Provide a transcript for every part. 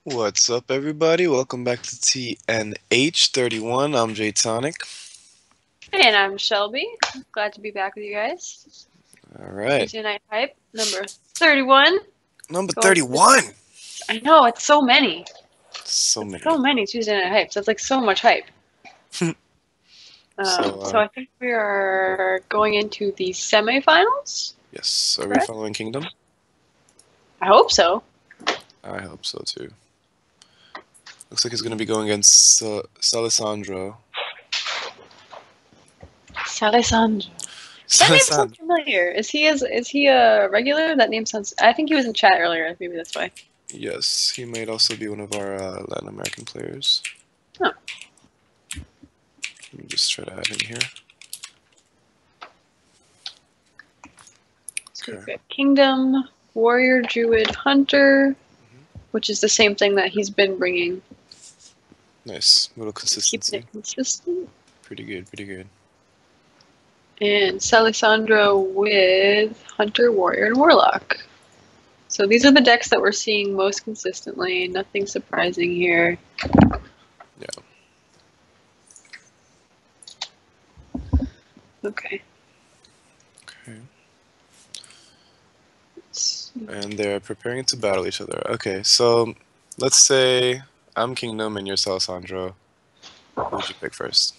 What's up, everybody? Welcome back to TNH31. I'm Jay Tonic. And I'm Shelby. Glad to be back with you guys. All right. Tuesday Night Hype, number 31. Number Going, 31. I know, it's so many. So It's many. so many Tuesday Night Hypes. That's like so much hype. So, So I think we are going into the semifinals, yes. Are we correct? following Kingdom? I hope so. I hope so, too. Looks like he's going to be going against Salesandro. Salesandro. That name sounds Salesandro. familiar. Is he a regular? That name sounds. I think he was in chat earlier. Maybe that's why. Yes, he might also be one of our Latin American players. Oh. Let me just try to add him here. So we've Okay. got Kingdom, Warrior, Druid, Hunter, which is the same thing that he's been bringing. Nice. Little Keeping consistency. it consistent. Pretty good, pretty good. And Salesandro with Hunter, Warrior, and Warlock. So these are the decks that we're seeing most consistently. Nothing surprising here. Yeah. Okay. Okay. And they're preparing to battle each other. Okay, so let's say I'm Kingdom and you're Salsandro. Who would you pick first?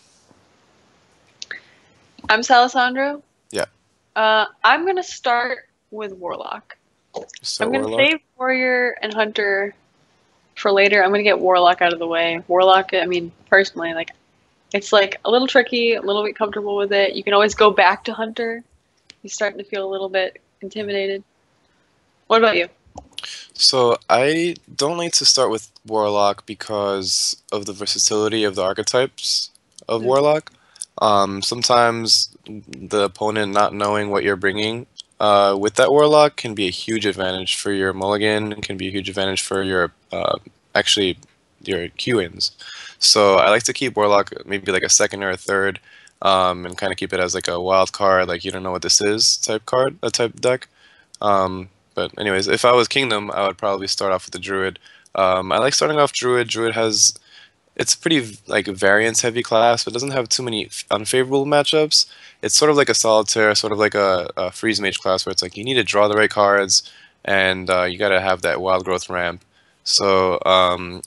I'm Salesandro. Yeah. I'm gonna start with Warlock. Start I'm gonna Warlock? save Warrior and Hunter for later. I'm gonna get Warlock out of the way. Warlock, I mean, personally, like it's like a little tricky, a little bit comfortable with it. You can always go back to Hunter. He's starting to feel a little bit intimidated. What about you? So I don't like to start with Warlock because of the versatility of the archetypes of Mm. Warlock. Sometimes the opponent not knowing what you're bringing with that Warlock can be a huge advantage for your mulligan, can be a huge advantage for your actually your Q-ins. So I like to keep Warlock maybe like a second or a third, and kind of keep it as like a wild card, like you don't know what this is type card, a type deck. But anyways, if I was Kingdom, I would probably start off with the Druid. I like starting off Druid. Druid has it's a pretty like variance heavy class, but doesn't have too many unfavorable matchups. It's sort of like a solitaire, sort of like a freeze mage class where it's like you need to draw the right cards, and you got to have that wild growth ramp. So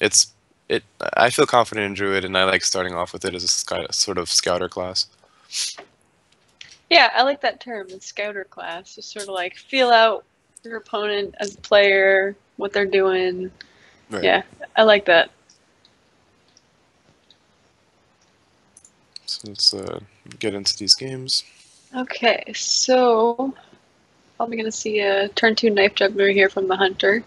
it's it. I feel confident in Druid, and I like starting off with it as a sort of scouter class. Yeah, I like that term, the scouter class. Just sort of like feel out your opponent as a player, what they're doing. Right. Yeah, I like that. So let's get into these games. Okay, so probably gonna see a turn two knife juggler here from the hunter.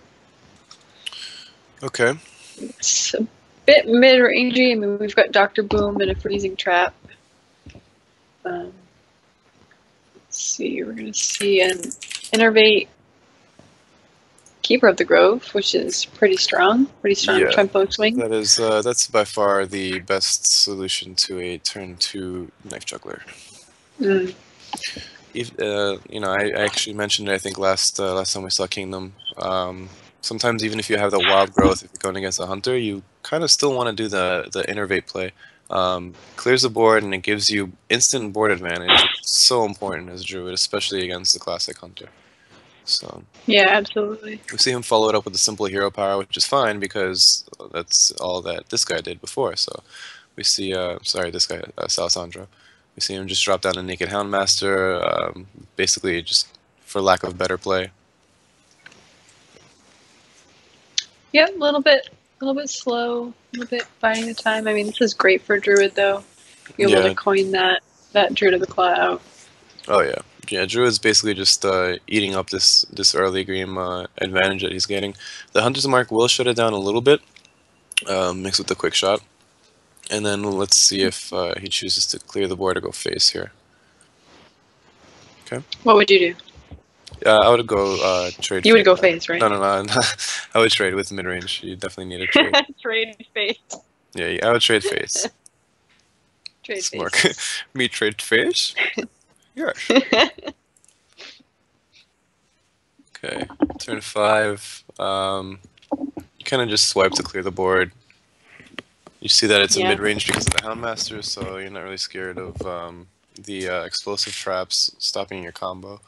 Okay. It's a bit mid-rangey. I mean, we've got Dr. Boom and a freezing trap. Let's see, we're gonna see an innervate Keeper of the Grove, which is pretty strong Yeah, tempo swing. that's by far the best solution to a turn two knife juggler. Mm. If, I actually mentioned it, I think last time we saw Kingdom. Sometimes even if you have the wild growth, if you're going against a hunter, you kind of still want to do the innervate play. Clears the board and it gives you instant board advantage, which is so important as a druid, especially against the classic hunter. So Yeah, absolutely. we see him follow it up with a simple hero power, which is fine because that's all that this guy did before. So we see, this guy, Salsandro. We see him just drop down a Naked Houndmaster, basically just for lack of better play. Yeah, a little bit slow, a little bit biding the time. I mean, this is great for Druid though. Be able to Yeah. coin that Druid of the Claw out. Oh yeah. Yeah. Druid's basically just eating up this early game advantage that he's getting. The Hunter's Mark will shut it down a little bit, mixed with the quick shot, and then let's see if he chooses to clear the board or go face here. Okay. What would you do? I would go trade You would face. go face, No, right? no, no. I would trade with mid range. You definitely need a trade. Trade face. Yeah, I would trade face. Trade Smart. faces. Me trade face? Yes. Okay. Turn 5. you kind of just swipe to clear the board. You see that it's a Yeah. mid-range because of the Houndmaster, so you're not really scared of the explosive traps stopping your combo.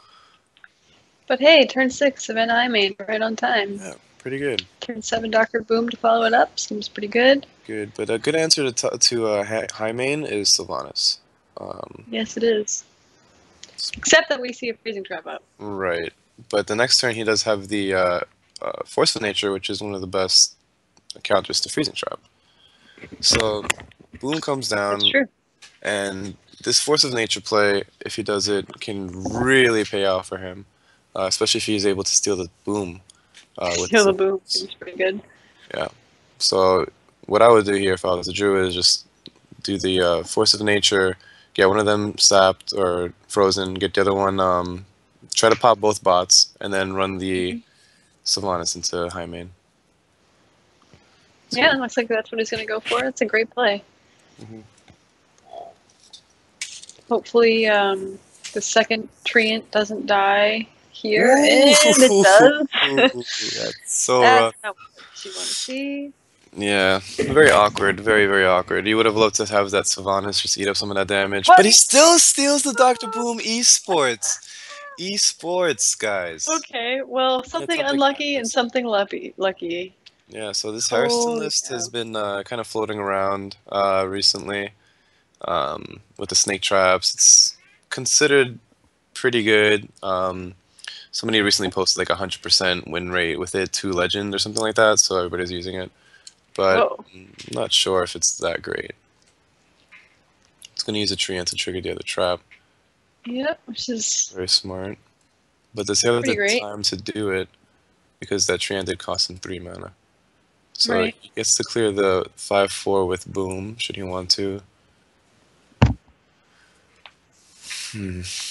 But hey, turn 6 event I made right on time. Yeah, pretty good. Turn 7 Doctor Boom to follow it up. Seems pretty good. Good, but a good answer to high main is Sylvanas. Yes, it is. Except that we see a freezing trap up. Right, but the next turn he does have the Force of Nature, which is one of the best counters to freezing trap. So Boom comes down, That's true. and this Force of Nature play, if he does it, can really pay off for him, especially if he's able to steal the Boom. Steal the Boom seems pretty good. Yeah. So what I would do here if I was a druid is just do the Force of Nature, get one of them sapped or frozen, get the other one, try to pop both bots, and then run the Sylvanas into high main. So, Yeah, it looks like that's what he's going to go for. It's a great play. Hopefully, the second treant doesn't die here, and it does. That's so That's rough. not what you want to see. Yeah, very awkward, very, very awkward. You would have loved to have that Sylvanas just eat up some of that damage, What? but he still steals the Dr. Boom esports. Esports, guys. Okay, well, something unlucky and something lucky. Yeah, so this Harrison list yeah. has been kind of floating around recently with the snake traps. It's considered pretty good. Somebody recently posted like 100% win rate with it to Legend or something like that, so everybody's using it. But I'm not sure if it's that great. It's going to use a treant to trigger the other trap. Yep, which is very smart. But does he have the great. time to do it? Because that treant did cost him 3 mana. So he gets to clear the 5/4 with Boom, should he want to.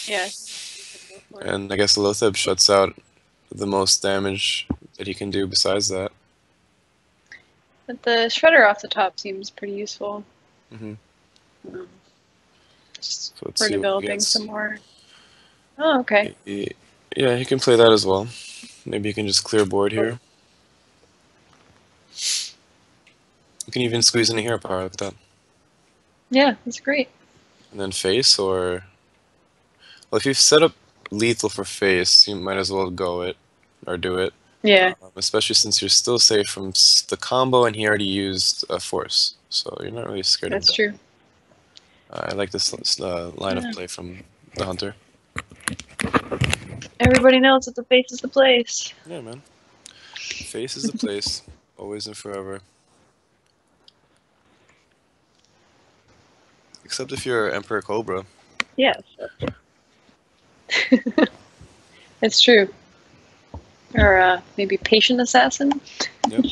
Yeah. And I guess Lotheb shuts out the most damage that he can do besides that. But the Shredder off the top seems pretty useful. Just for developing some more. Oh, okay. Yeah, he can play that as well. Maybe he can just clear board here. You can even squeeze in a hero power like that. Yeah, that's great. And then face, or... Well, if you've set up lethal for face, you might as well go it, or do it. Yeah. Especially since you're still safe from the combo, and he already used a force, so you're not really scared of that. That's true. I like this line of play from the Hunter. Everybody knows that the face is the place. Yeah, man. Face is the place, always and forever. Except if you're Emperor Cobra. Yes. It's true. Or maybe Patient Assassin. Yep.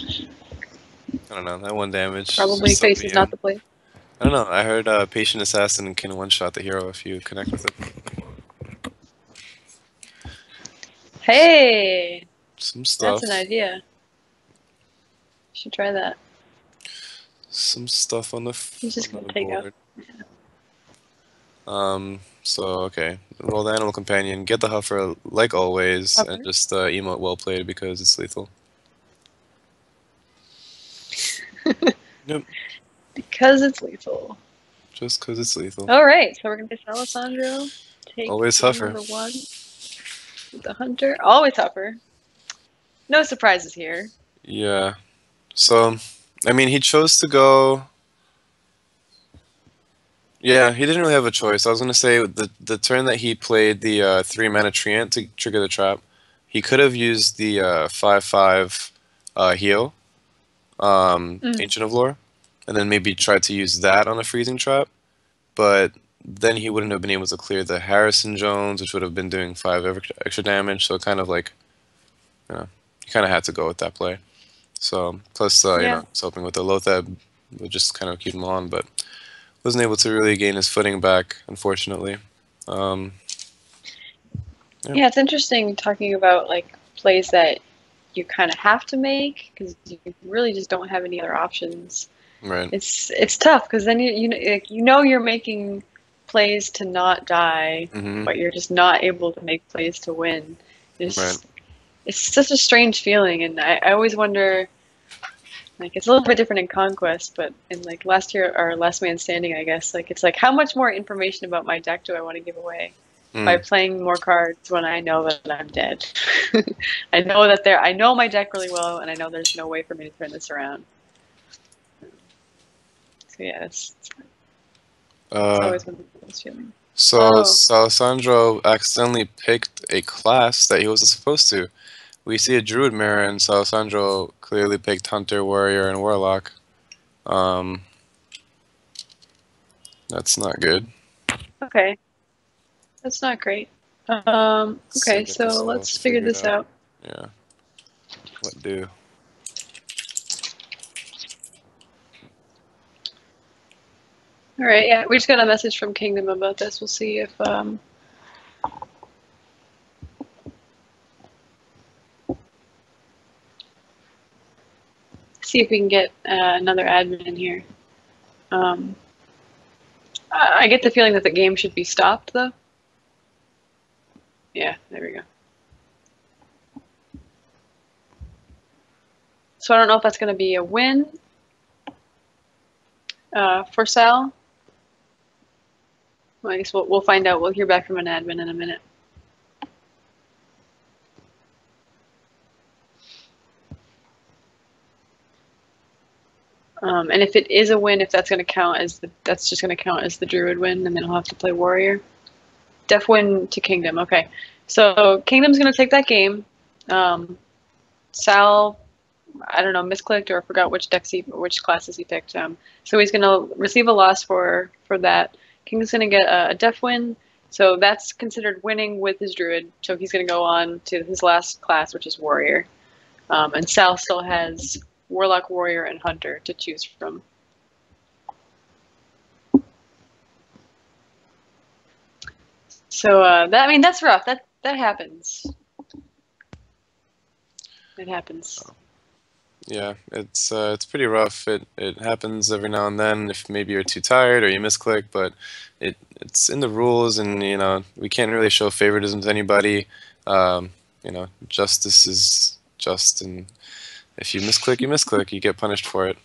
I don't know, that 1 damage. Probably face is not the place. I don't know, I heard Patient Assassin can one-shot the hero if you connect with it. Hey! Some stuff. That's an idea. Should try that. Some stuff on the He's just gonna take board. Out. So, okay. Roll the Animal Companion, get the Huffer like always, and just emote well played because it's lethal. Yep. Because it's lethal. Just because it's lethal. Alright, so we're going to face Alessandro. Take always Huffer. Number 1. The Hunter. Always Huffer. No surprises here. Yeah. So, I mean, he chose to go... Yeah, he didn't really have a choice. I was going to say, the turn that he played the 3-mana treant to trigger the trap, he could have used the 5/5 heal, Ancient of Lore, and then maybe tried to use that on a freezing trap, but then he wouldn't have been able to clear the Harrison Jones, which would have been doing 5 extra damage, so kind of like, you know, he kind of had to go with that play. So, plus, you know, it's helping with the Lotheb, would just kind of keep him on, but wasn't able to really gain his footing back, unfortunately. Yeah, it's interesting talking about like plays that you kind of have to make because you really just don't have any other options. Right. It's tough because then you know you're making plays to not die, but you're just not able to make plays to win. It's such a strange feeling, and I always wonder Like it's a little bit different in Conquest, but in like last year or Last Man Standing, I guess, like it's like how much more information about my deck do I want to give away by Mm. playing more cards when I know that I'm dead? I know my deck really well, and I know there's no way for me to turn this around. So yeah, it's Uh, always one of those feelings. so Oh, Salsandro accidentally picked a class that he wasn't supposed to. We see a Druid mirror, and Salsandro clearly picked Hunter, Warrior, and Warlock. Um, that's not good. okay, that's not great. So Okay, get this so all let's figure figured this out. out. Yeah. What do? All right, yeah, we just got a message from Kingdom about this. We'll see if we can get another admin in here. I get the feeling that the game should be stopped, though. Yeah, there we go. So I don't know if that's going to be a win for Sal. Well, I guess we'll find out. We'll hear back from an admin in a minute. And if it is a win, if that's going to count as that's just going to count as the Druid win, and then he'll have to play Warrior. Def win to Kingdom. Okay, so Kingdom's going to take that game. Sal, I don't know, misclicked or forgot which classes he picked. So he's going to receive a loss for that. Kingdom's going to get a Def win. So that's considered winning with his Druid. So he's going to go on to his last class, which is Warrior. And Sal still has Warlock, Warrior, and Hunter to choose from. So that's rough. That happens. It happens. Yeah, it's pretty rough. It happens every now and then if maybe you're too tired or you misclick, but it's in the rules, and we can't really show favoritism to anybody. Justice is just, and if you misclick, you misclick, you get punished for it.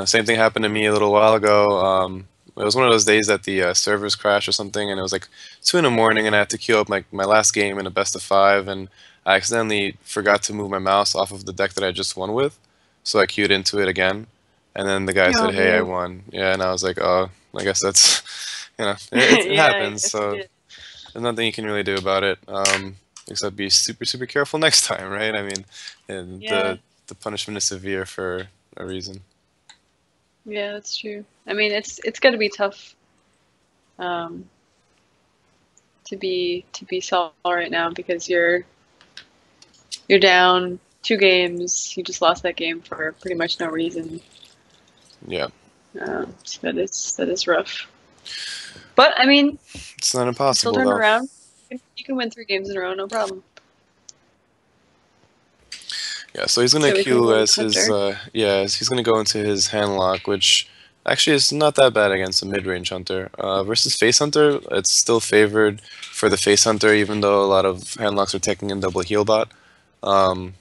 Same thing happened to me a little while ago. It was one of those days that the servers crashed or something, and it was like 2 in the morning, and I had to queue up my last game in a best of 5, and I accidentally forgot to move my mouse off of the deck that I just won with, so I queued into it again, and then the guy Oh said, "Hey, I no. won." Yeah, and I was like, "Oh, I guess that's, it Yeah, I happens." guess you So did. there's nothing you can really do about it, except be super super careful next time, right? I mean, and Yeah, the punishment is severe for a reason. yeah, that's true. I mean, it's got to be tough um, to be Saul right now because you're down 2 games. You just lost that game for pretty much no reason. Yeah, So that is rough. But I mean, it's not you still impossible turned though. around. You can win 3 games in a row, no problem. Yeah, so he's gonna So we can move queue on as to his Hunter. he's gonna go into his hand lock, which actually is not that bad against a mid-range hunter. Versus face hunter, it's still favored for the face hunter, even though a lot of hand locks are taking in double heal bot. Um,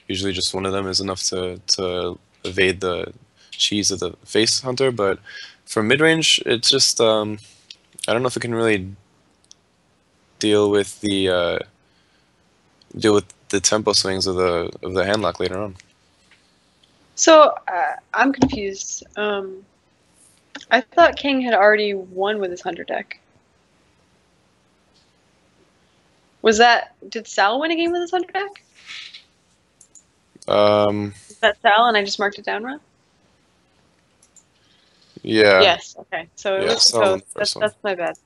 Usually just one of them is enough to evade the cheese of the face hunter, but for mid-range, it's just I don't know if it can really deal with the tempo swings of the hand lock later on. So I'm confused. I thought King had already won with his Hunter deck. Did Sal win a game with his Hunter deck? Um, Is that Sal and I just marked it down wrong? yeah, Yes. Okay. So it yeah, was. Cell So won the that's first one. that's my bad.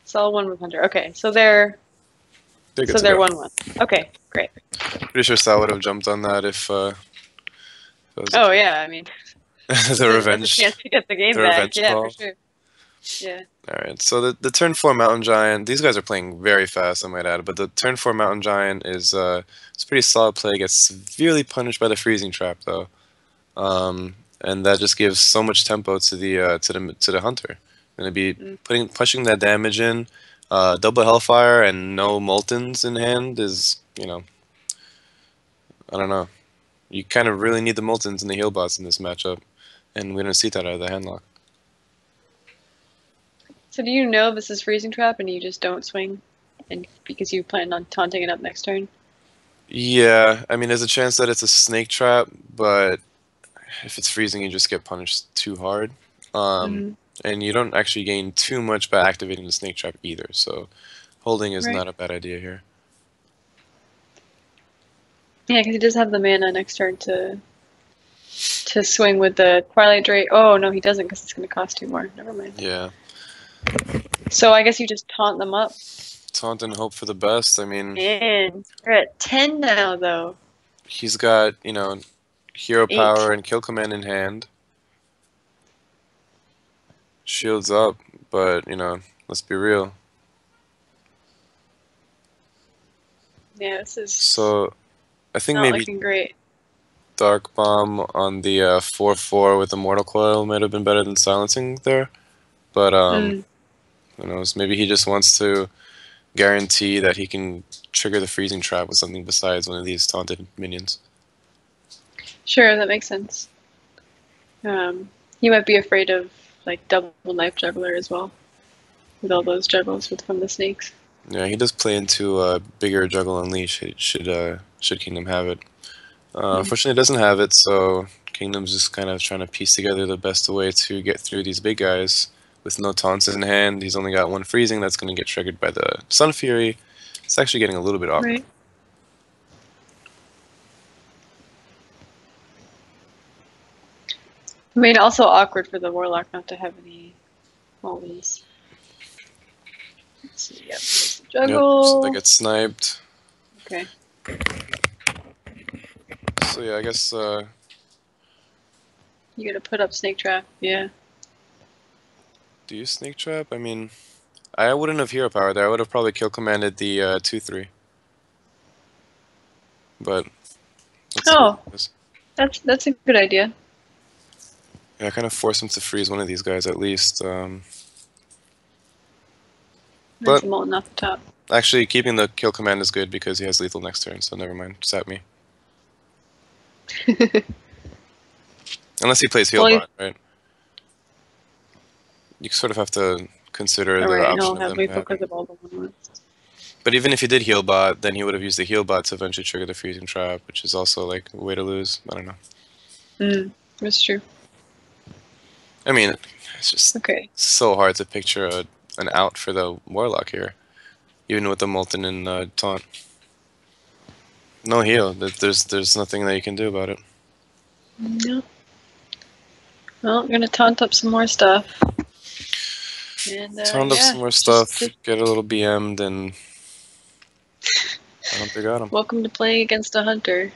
Sal won with Hunter. Okay. So they're They're good so to they're go. 1-1. Okay. Great. Pretty sure Sal would have jumped on that if it was a Oh yeah. I mean, the that's a chance revenge to get the game the back. revenge Yeah, for call. sure. Yeah. All right, so the turn 4 Mountain Giant, these guys are playing very fast, I might add, but the turn 4 Mountain Giant is it's a pretty solid play. Gets severely punished by the freezing trap though, and that just gives so much tempo to the hunter. Gonna be Mm. pushing that damage in. Double Hellfire and no Moltons in hand is, I don't know. You kind of really need the Moltons and the heal bots in this matchup, and we don't see that out of the handlock. So do you know this is freezing trap and you just don't swing, and because you plan on taunting it up next turn? Yeah, I mean, there's a chance that it's a snake trap, but if it's freezing, you just get punished too hard. Mm-hmm. And you don't actually gain too much by activating the snake trap either, so holding is Right. not a bad idea here. Yeah, because he does have the mana next turn to swing with the Twilight Drake. Oh no, he doesn't because it's going to cost 2 more. Never mind. Yeah. So I guess you just taunt them up. Taunt and hope for the best. I mean, And we're at 10 now, though. he's got, hero 8. power and kill command in hand. Shields up, but, let's be real. Yeah, this is So, I think not maybe looking great. Dark Bomb on the 4/4 with the Mortal Coil might have been better than silencing there. But, who knows? Maybe he just wants to guarantee that he can trigger the freezing trap with something besides one of these taunted minions. Sure, that makes sense. He might be afraid of like double knife juggler as well, with all those juggles from the snakes. Yeah, he does play into bigger juggle unleash. Should Kingdom have it. Unfortunately, it doesn't have it, so Kingdom's just kind of trying to piece together the best way to get through these big guys. With no taunts in hand, he's only got one freezing that's going to get triggered by the Sun Fury. It's actually getting a little bit awkward. Right. I mean, also awkward for the warlock not to have any mollies. Let's see. Yep, there's the juggle. Yep, so they get sniped. Okay. So yeah, I guess You gotta put up snake trap. Yeah. do you snake trap? I mean, I wouldn't have hero power there. I would have probably kill commanded the 2/3. But Oh, that's a good idea. yeah, I kind of force him to freeze one of these guys at least. There's But a molten off the top. actually, keeping the kill command is good because he has lethal next turn. So never mind. Sat me. Unless he plays Well, Healbot, right? You sort of have to consider the Alright, and option I'll of have them lethal having. because of all the one ones. But even if he did Healbot, then he would have used the Healbot to eventually trigger the freezing trap, which is also like a way to lose. I don't know. That's true. I mean, it's just Okay. so hard to picture an out for the Warlock here, even with the Molten and Taunt. No heal. There's nothing that you can do about it. No. Well, I'm gonna taunt up some more stuff. And Taunt up yeah, some more stuff, get a little BM'd, and I don't think they got him. welcome to playing against a hunter.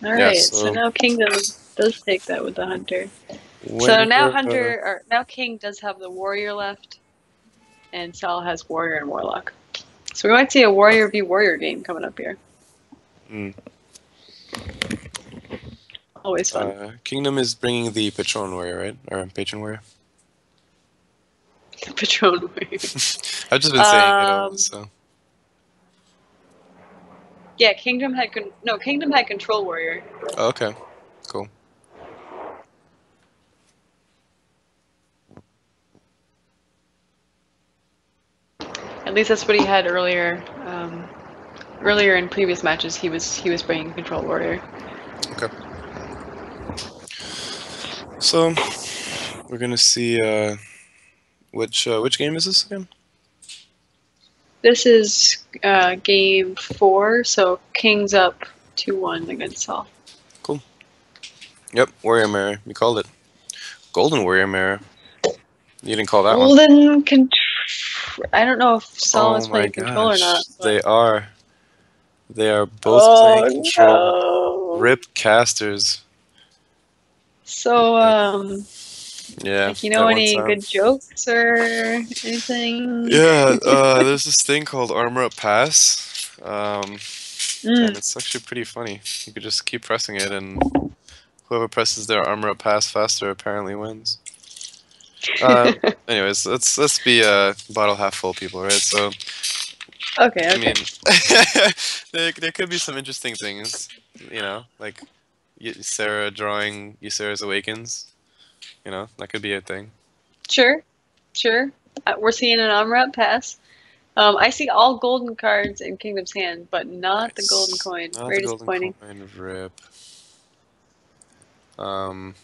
Alright, Yeah, so now Kingdom does take that with the hunter. when So now you're, now King does have the warrior left, and Sal has warrior and warlock. So we might see a warrior v warrior game coming up here. Always fun. Kingdom is bringing the Patron Warrior, right? Or Patron Warrior? Patron warrior. I've just been saying it all, so. Yeah, Kingdom had control warrior. Oh, okay, cool. At least that's what he had earlier. Earlier in previous matches, he was bringing control warrior. Okay. So we're gonna see which game is this again? This is game 4, so King's up 2-1 against Sal. Cool. Yep, Warrior Mirror. You called it. Golden Warrior Mirror. You didn't call that one. Golden I don't know if Sal is playing control or not. But... They are. They are both playing control. No. Rip casters. So, yeah. like, any good jokes or anything? Yeah, there's this thing called Armor Up Pass. And it's actually pretty funny. You could just keep pressing it, and whoever presses their Armor Up Pass faster apparently wins. Anyways, let's be bottle half full people, right? So, okay. I mean, there could be some interesting things, like Sarah drawing Ysera's Awakens. You know, that could be a thing. Sure, sure. We're seeing an Amrat pass. I see all golden cards in Kingdom's Hand, but not the golden Nice. coin. Not Very the golden disappointing. coin. Rip. Um,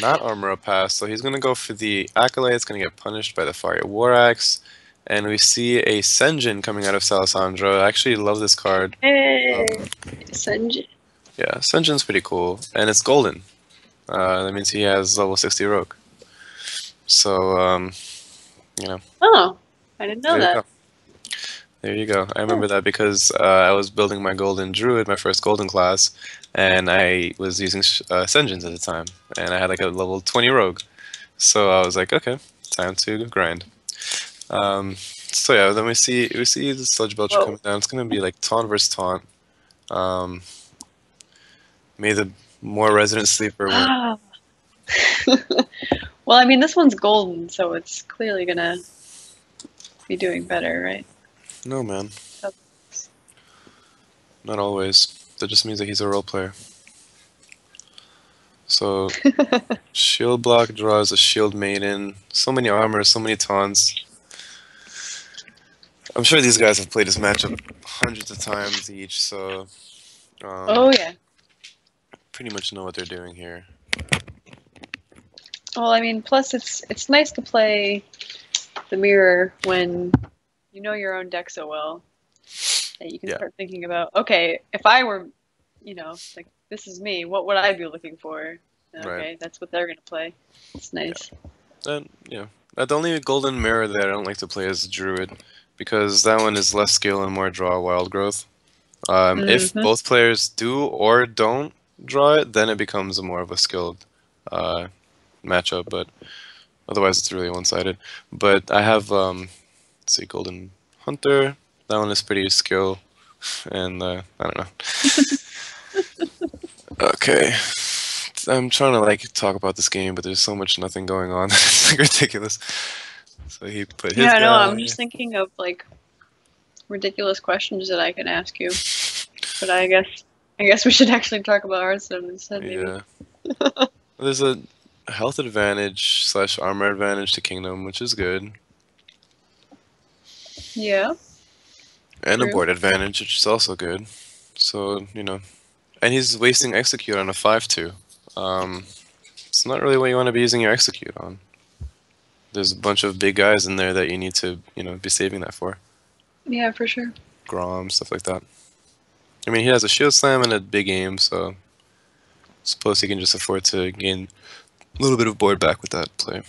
not Armor Pass, so he's gonna go for the Acolyte. It's gonna get punished by the Fire War Axe. And we see a Senjin coming out of Salisandro. I actually love this card. Hey, Um, Sanji. yeah, Senjin's pretty cool. And it's golden. That means he has level 60 Rogue. So, you know, Oh, I didn't know there you that. go. There you go. I Cool. remember that because I was building my Golden Druid, my first Golden class, and I was using Senjins at the time. And I had like a level 20 Rogue. So I was like, okay, time to grind. So yeah, then we see the Sludge Belcher Whoa. coming down. It's gonna be like taunt versus taunt. Um, may the more resident sleeper win. Ah. Well, I mean, this one's golden, so it's clearly gonna be doing better, right? No man, So- not always. That just means that he's a role player. So shield block draws a shield maiden. So many armor, so many taunts. I'm sure these guys have played this matchup hundreds of times each, so Oh yeah. pretty much know what they're doing here. Well, I mean, plus it's nice to play the mirror when you know your own deck so well that you can Yeah, start thinking about, okay, if I were, like this is me, what would I be looking for? right. Okay, that's what they're gonna play. It's Yeah. nice. And yeah, the only golden mirror that I don't like to play is the druid because that one is less skill and more draw wild growth. If Hmm. both players do or don't draw it, then it becomes a more of a skilled uh, matchup. But otherwise, it's really one-sided. But I have let's see, golden hunter. That one is pretty skill, and I don't know. Okay. I'm trying to like talk about this game, but there's so much nothing going on. It's like ridiculous. So he put Yeah, his I know. guy. I'm just thinking of like ridiculous questions that I can ask you, but I guess we should actually talk about Hearthstone instead, maybe. Yeah. There's a health advantage slash armor advantage to Kingdom, which is good, Yeah, and a true. board advantage, which is also good. So and he's wasting execute on a 5/2. Um, it's not really what you want to be using your execute on. There's a bunch of big guys in there that you need to be saving that for. Yeah, for sure. Grom, stuff like that. I mean, he has a shield slam and a big aim, so suppose he can just afford to gain a little bit of board back with that play.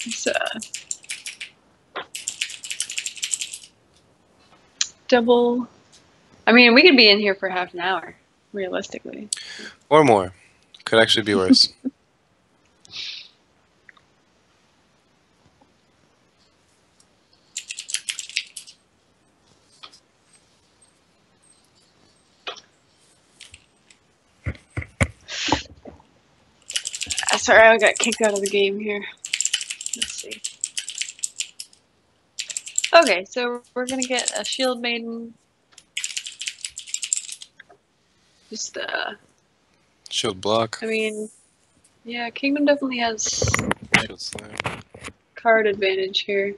It's double. I mean, we could be in here for half an hour, realistically. Or more. Could actually be worse. Sorry, I got kicked out of the game here. Let's see. Okay, so we're gonna get a Shield Maiden. Just, Shield block. I mean, yeah, Kingdom definitely has Shield slam. card advantage here.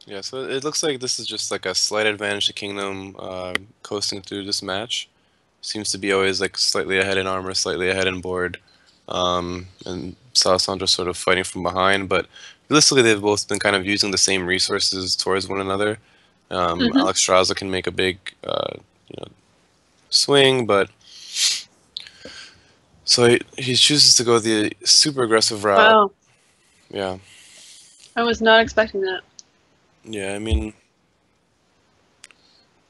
Yeah, so it looks like this is just like a slight advantage to Kingdom coasting through this match. Seems to be always like slightly ahead in armor, slightly ahead in board. And Salasandra sort of fighting from behind, but realistically they've both been kind of using the same resources towards one another. Hmm. Alex Strauza can make a big you know, swing, but so he chooses to go the super aggressive route. Wow, Yeah, I was not expecting that. yeah. I mean,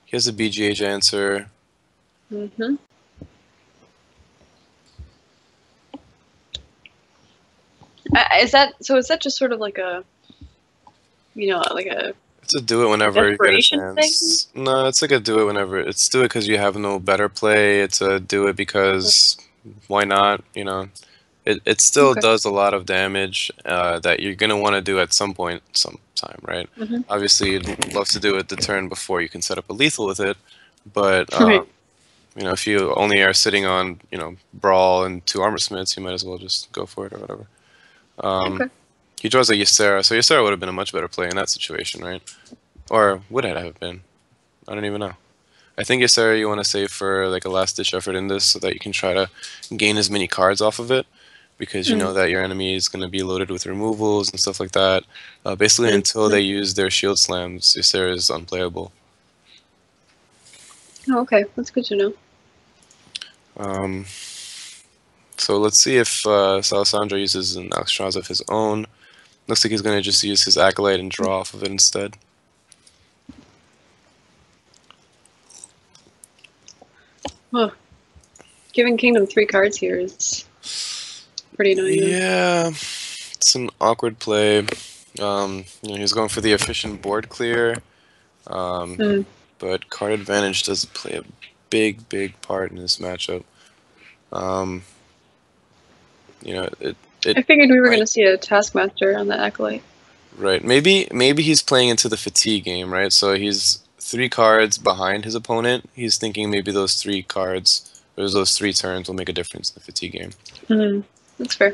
he has a BGH answer. Hmm. Is that so? Is that just sort of like a, like a It's a do it whenever you get a desperation thing? chance. No, it's like a do it whenever. It's do it because you have no better play. It's a do it because why not? You know, it still Okay. does a lot of damage that you're gonna want to do at some point, sometime, right? Hmm. Obviously, you'd love to do it the turn before you can set up a lethal with it, but Right. you know, if you only are sitting on brawl and 2 armor smiths, you might as well just go for it or whatever. Um, Okay. he draws a Ysera, so Ysera would have been a much better play in that situation, right? Or would it have been? I don't even know. I think Ysera you want to save for like a last ditch effort in this so that you can try to gain as many cards off of it because you Mm. know that your enemy is going to be loaded with removals and stuff like that. Basically, Mm. until Mm. they use their shield slams, Ysera is unplayable. Oh, okay, that's good to know. Um, so let's see if Alessandro uses an Alexstrasza of his own. Looks like he's going to just use his Acolyte and draw off of it instead. Huh. Giving Kingdom 3 cards here is pretty annoying. Yeah, it's an awkward play. He's going for the efficient board clear, Mm. but card advantage does play a big, big part in this matchup. Um, it I figured we were going might to see a Taskmaster on the Acolyte. right. Maybe he's playing into the fatigue game, right? So he's 3 cards behind his opponent. He's thinking maybe those 3 cards, or those 3 turns, will make a difference in the fatigue game. Mm. That's fair.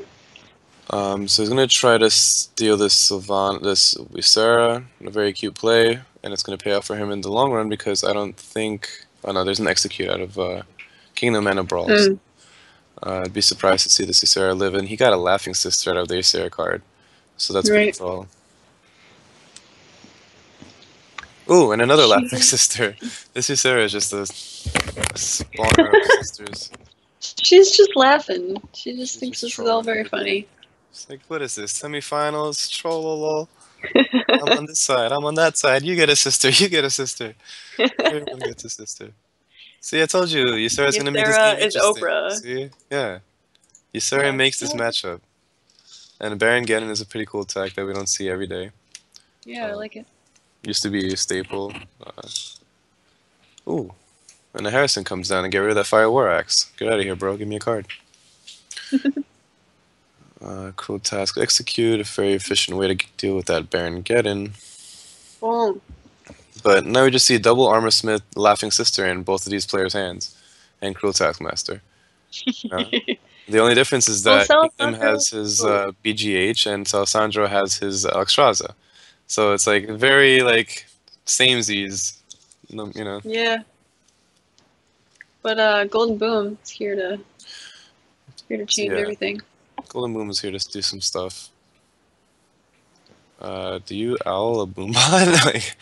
So he's gonna try to steal this this Ysera, a very cute play, and it's gonna pay off for him in the long run because I don't think. Oh no, there's an execute out of Kingdom and a Brawl. Mm. I'd be surprised to see this Ysera live, and he got a Laughing Sister out of the Ysera card, so that's pretty Right. tall. Ooh, and another Laughing She, Sister. This Ysera is just a spawner of sisters. she's just laughing. She just She's thinks just this is all trolling very everybody. funny. She's like, what is this? Semifinals? Trollolol. I'm on this side. I'm on that side. You get a sister. You get a sister. Everyone gets a sister. See, I told you, Ysera's gonna make this game Ysera is interesting. Oprah. See? Yeah. Ysera Yeah. makes this matchup. And Baron Geddon is a pretty cool attack that we don't see every day. Yeah, I like it. Used to be a staple. Ooh. And the Harrison comes down and get rid of that Fire War Axe. Get out of here, bro. Give me a card. Cruel Task Execute, a very efficient way to deal with that Baron Geddon. Boom. But now we just see double Armor Smith, Laughing Sister in both of these players' hands. And Cruel Taskmaster. The only difference is Well, that Kingdom Alessandro. has his Oh, BGH and Alessandro has his Alexstrasza. So it's like very like samesies, you know. yeah. But Golden Boom is here to So change yeah, everything. Golden Boom is here to do some stuff. Do you owl a boombot like,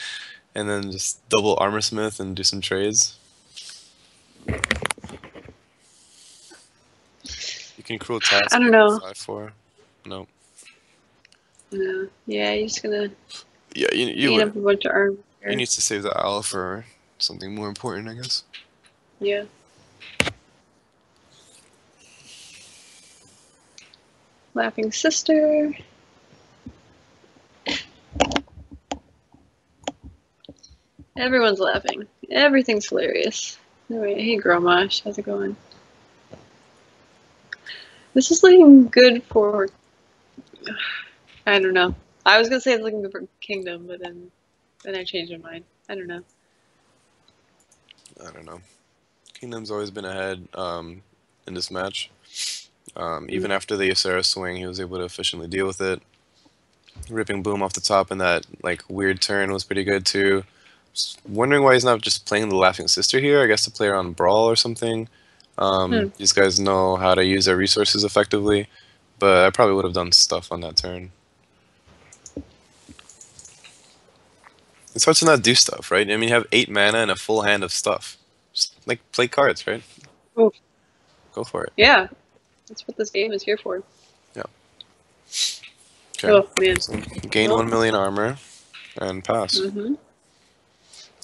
and then just double Armor Smith and do some trades? You can Cruel Task I don't it know. 5/4. No. No. Yeah, you're just gonna Yeah, you gain would. up a bunch of armor. You need to save the owl for something more important, I guess. Yeah. Laughing Sister. Everyone's laughing. Everything's hilarious. Anyway, hey Gromash, how's it going? This is looking good for. I don't know. I was gonna say it's looking good for Kingdom, but then I changed my mind. I don't know. I don't know. Kingdom's always been ahead in this match. Even after the Ysera swing, he was able to efficiently deal with it. Ripping Boom off the top in that like weird turn was pretty good too. Just wondering why he's not just playing the Laughing Sister here. I guess to play her on Brawl or something. These guys know how to use their resources effectively, but I probably would have done stuff on that turn. It's hard to not do stuff, right? I mean, you have 8 mana and a full hand of stuff. Just like play cards, right? Oh. Go for it. Yeah, that's what this game is here for. Yeah. Okay. Oh man. So gain Well. 1 million armor and pass. Mhm.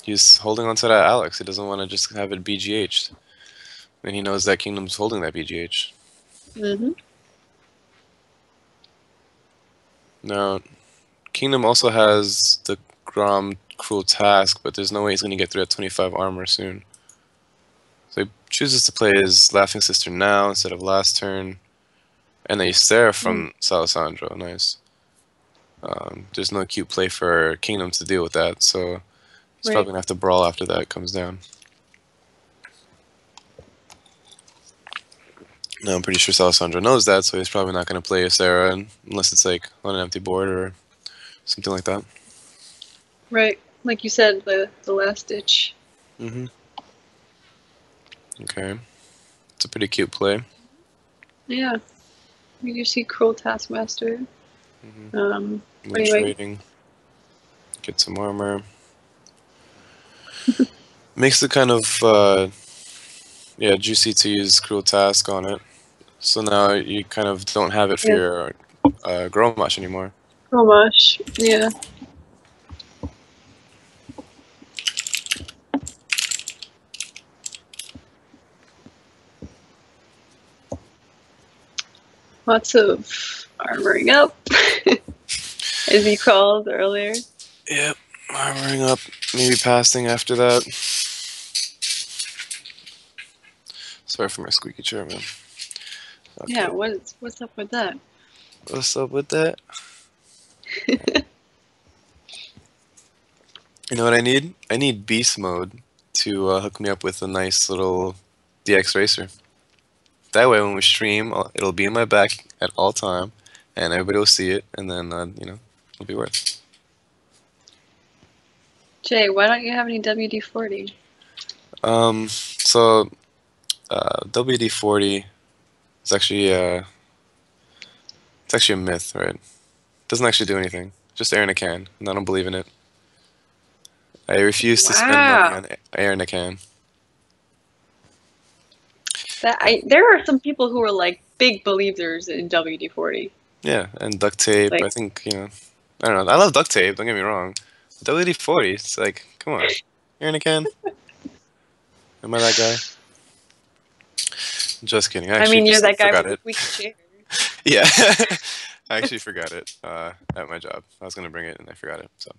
He's holding on to that Alex. He doesn't want to just have it BGH'd. And he knows that Kingdom's holding that BGH. Mhm. Now, Kingdom also has the Grom Cruel Task, but there's no way he's going to get through at 25 armor soon. So he chooses to play his Laughing Sister now instead of last turn. And a Ystera from Salisandro, nice. There's no cute play for Kingdom to deal with that, so he's Right. probably gonna have to brawl after that comes down. Now I'm pretty sure Salisandro knows that, so he's probably not gonna play Ystera unless it's like on an empty board or something like that. Right. Like you said, the last ditch. Okay, it's a pretty cute play. Yeah. We do see Cruel Taskmaster. Anyway. Trading, get some armor. Makes it kind of juicy to use Cruel Task on it. So now you kind of don't have it for your Grommash anymore. Grommash, yeah. Lots of armoring up, as you called earlier. Yep, armoring up, maybe passing after that. Sorry for my squeaky chair, man. Okay. Yeah, what's up with that? What's up with that? You know what I need? I need Beast Mode to hook me up with a nice little DX Racer. That way, when we stream, it'll be in my back at all time, and everybody will see it, and then, it'll be worth. Jay, why don't you have any WD-40? So, WD-40 is actually, it's actually a myth, right? Doesn't actually do anything. Just air in a can, and I don't believe in it. I refuse to spend money on air in a can. There are some people who are like big believers in WD-40. Yeah, and duct tape. Like, I think, I don't know. I love duct tape, don't get me wrong. WD-40, it's like, come on. Air in a can? Am I that guy? Just kidding. I actually you're that guy forgot with it. the squeaky chair. Yeah. I actually forgot it at my job. I was going to bring it, and I forgot it. So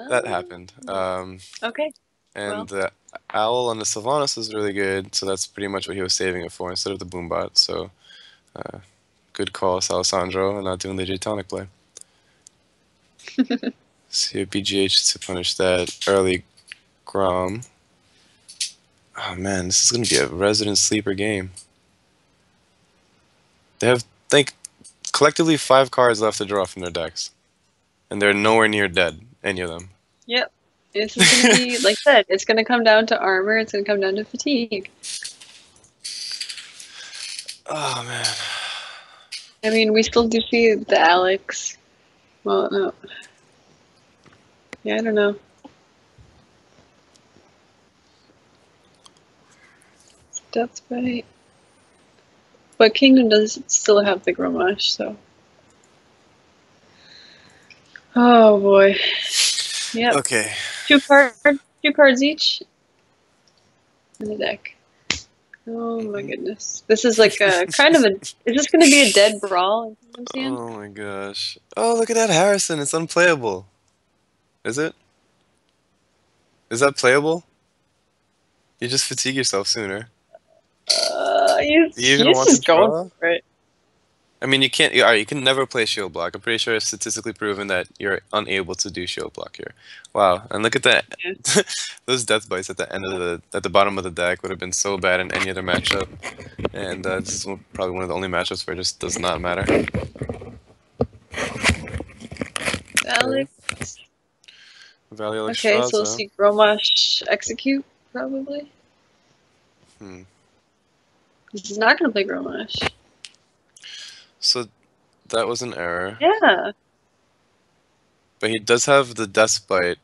that happened. Okay. And the owl on the Sylvanas is really good, so that's pretty much what he was saving it for instead of the Boombot. So good call, Alessandro, and not doing the J-Tonic play. See a BGH to punish that early Grom. Oh man, this is going to be a resident sleeper game. They have, think, collectively 5 cards left to draw from their decks. And they're nowhere near dead, any of them. Yep. This is going to be, like I said, it's going to come down to armor, it's going to come down to fatigue. Oh man. We still do see the Alex. Well, no. Yeah, I don't know. That's right. But Kingdom does still have the Grommash, so. Oh boy. Yep. Okay. 2 cards each in the deck. Oh my goodness. This is like a kind of a. Is this going to be a dead brawl? Oh my gosh. Oh, look at that Harrison. It's unplayable. Is it? Is that playable? You just fatigue yourself sooner. He's just going for it. I mean, you can't. You can never play shield block. I'm pretty sure it's statistically proven that you're unable to do shield block here. Wow! And look at that. Yeah. Those death bites at the end of at the bottom of the deck would have been so bad in any other matchup. And this is probably one of the only matchups where it just does not matter. Alex. Valley Okay, so we'll see Grommash execute probably. This is not going to play Grommash. So that was an error. Yeah. But he does have the Death Bite,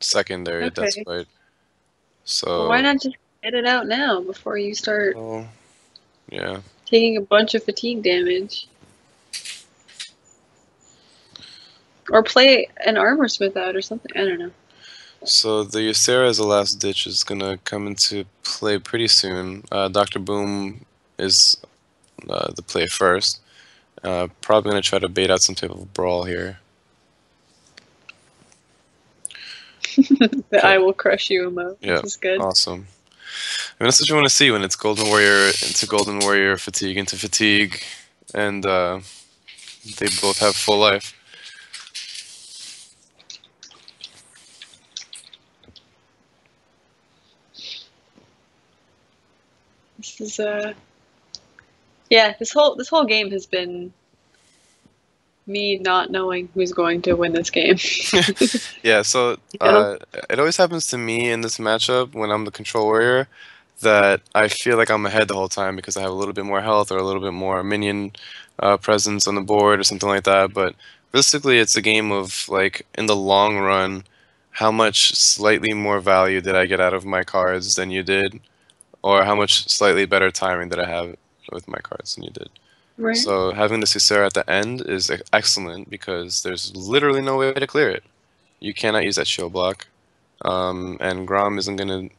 secondary Death Bite. So well, why not just get it out now before you start yeah. taking a bunch of fatigue damage? Or play an Armor Smith out or something. I don't know. So the Ysera as a last ditch is going to come into play pretty soon. Dr. Boom is the play first. Probably gonna try to bait out some type of brawl here. The Okay. I will crush you emote. Yeah. This is good. Awesome. I mean, that's what you want to see when it's Golden Warrior into Golden Warrior, Fatigue into Fatigue, and they both have full life. This is yeah. This whole game has been me not knowing who's going to win this game. Yeah, so You know? it always happens to me in this matchup when I'm the Control Warrior that I feel like I'm ahead the whole time because I have a little bit more health or a little bit more minion presence on the board or something like that. But realistically, it's a game of like in the long run, how much slightly more value did I get out of my cards than you did, or how much slightly better timing did I have with my cards than you did. Right. So having the Cicera at the end is excellent because there's literally no way to clear it. You cannot use that shield block. And Grom isn't gonna.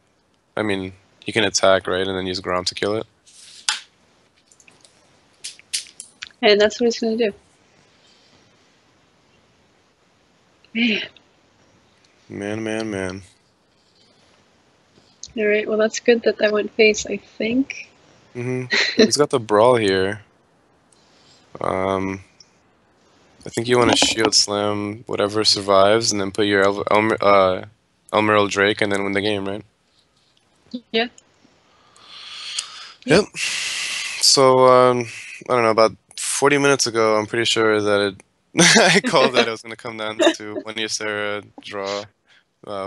I mean, he can attack, right, and then use Grom to kill it. And that's what he's gonna do. Man. Man. All right. Well, that's good that went face. I think. He's got the brawl here. I think you want to shield slam whatever survives, and then put your Elmerald Drake, and then win the game, right? Yeah. Yep. So I don't know. About 40 minutes ago, I'm pretty sure that I called that it was going to come down to one Ysera draw,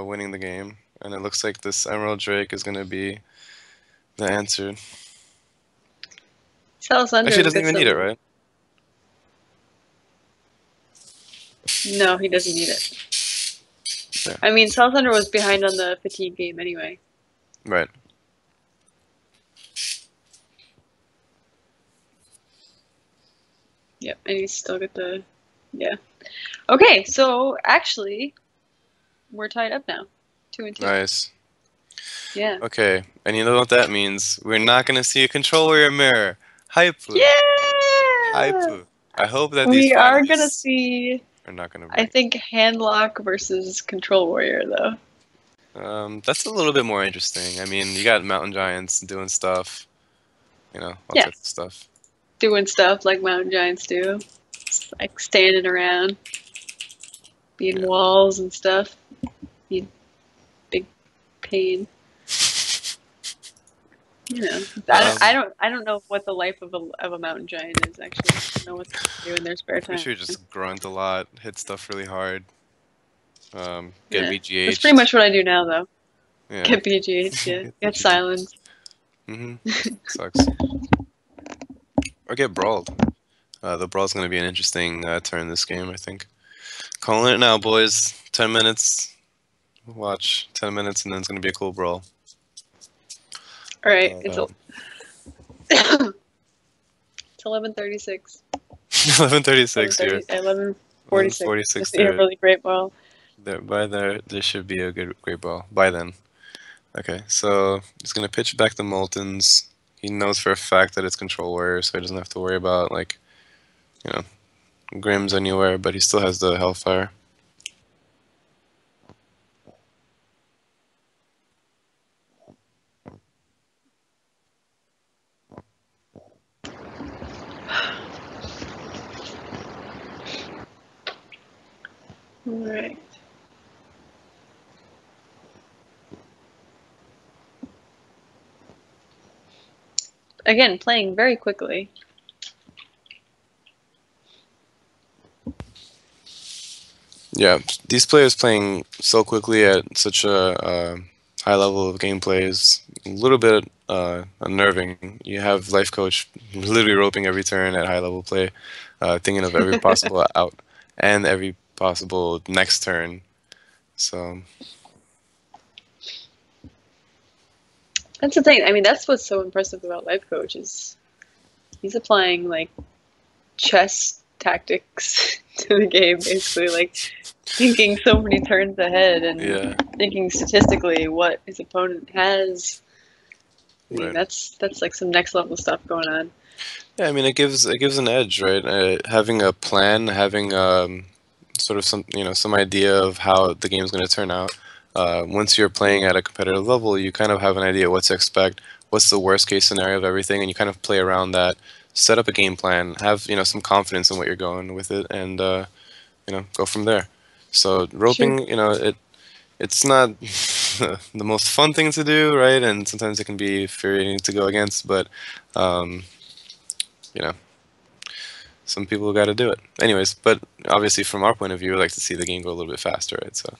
winning the game, and it looks like this Emerald Drake is going to be the answer. Salisandro Actually, he doesn't even need it, right? No, he doesn't need it. Yeah. I mean, Salisandro was behind on the fatigue game anyway. Right. Yep, and he's still got the yeah. Okay, so actually, we're tied up now, 2-2. Nice. Yeah. Okay, and you know what that means? We're not going to see a Control Warrior mirror. Hype. Yeah. Hype. I hope that these We are gonna finalists see. are not going to I bring. think Handlock versus Control Warrior though. That's a little bit more interesting. I mean, you got Mountain Giants doing stuff, all Yeah. types of stuff. Doing stuff like Mountain Giants do, just like standing around, being walls and stuff. Being big pain. I don't know what the life of a mountain giant is actually. I don't know what they do in their spare time. Pretty sure you just grunt a lot, hit stuff really hard, get Yeah. VGH. That's pretty much what I do now, though. Yeah. Get BGH, yeah. Get silence. Sucks. Or get brawled. The brawl's gonna be an interesting turn this game, I think. Calling it now, boys. 10 minutes. Watch 10 minutes, and then it's gonna be a cool brawl. All right, it's 11:36. 11:36 here. 11:46. It's a there. really great ball. By there should be a great ball. By then. Okay, so he's gonna pitch back the Moltons. He knows for a fact that it's Control Warrior, so he doesn't have to worry about Grims anywhere, but he still has the Hellfire. All right. Again, playing very quickly. Yeah, these players playing so quickly at such a high level of gameplay is a little bit unnerving. You have life coach literally roping every turn at high level play, thinking of every possible out and every possible next turn. So That's the thing. I mean, that's what's so impressive about life coach is he's applying like chess tactics to the game, basically, like thinking so many turns ahead and thinking statistically what his opponent has. I mean, that's like some next level stuff going on. Yeah, I mean it gives an edge, right? Having a plan, having sort of some some idea of how the game's going to turn out. Once you're playing at a competitive level, you kind of have an idea what to expect, what's the worst case scenario of everything, and you kind of play around that. Set up a game plan, have some confidence in what you're going with it, and go from there. So Sure. roping, it's not the most fun thing to do, right? And sometimes it can be infuriating to go against, but um, you know some people got to do it. Anyways, but obviously from our point of view, we like to see the game go a little bit faster, right? So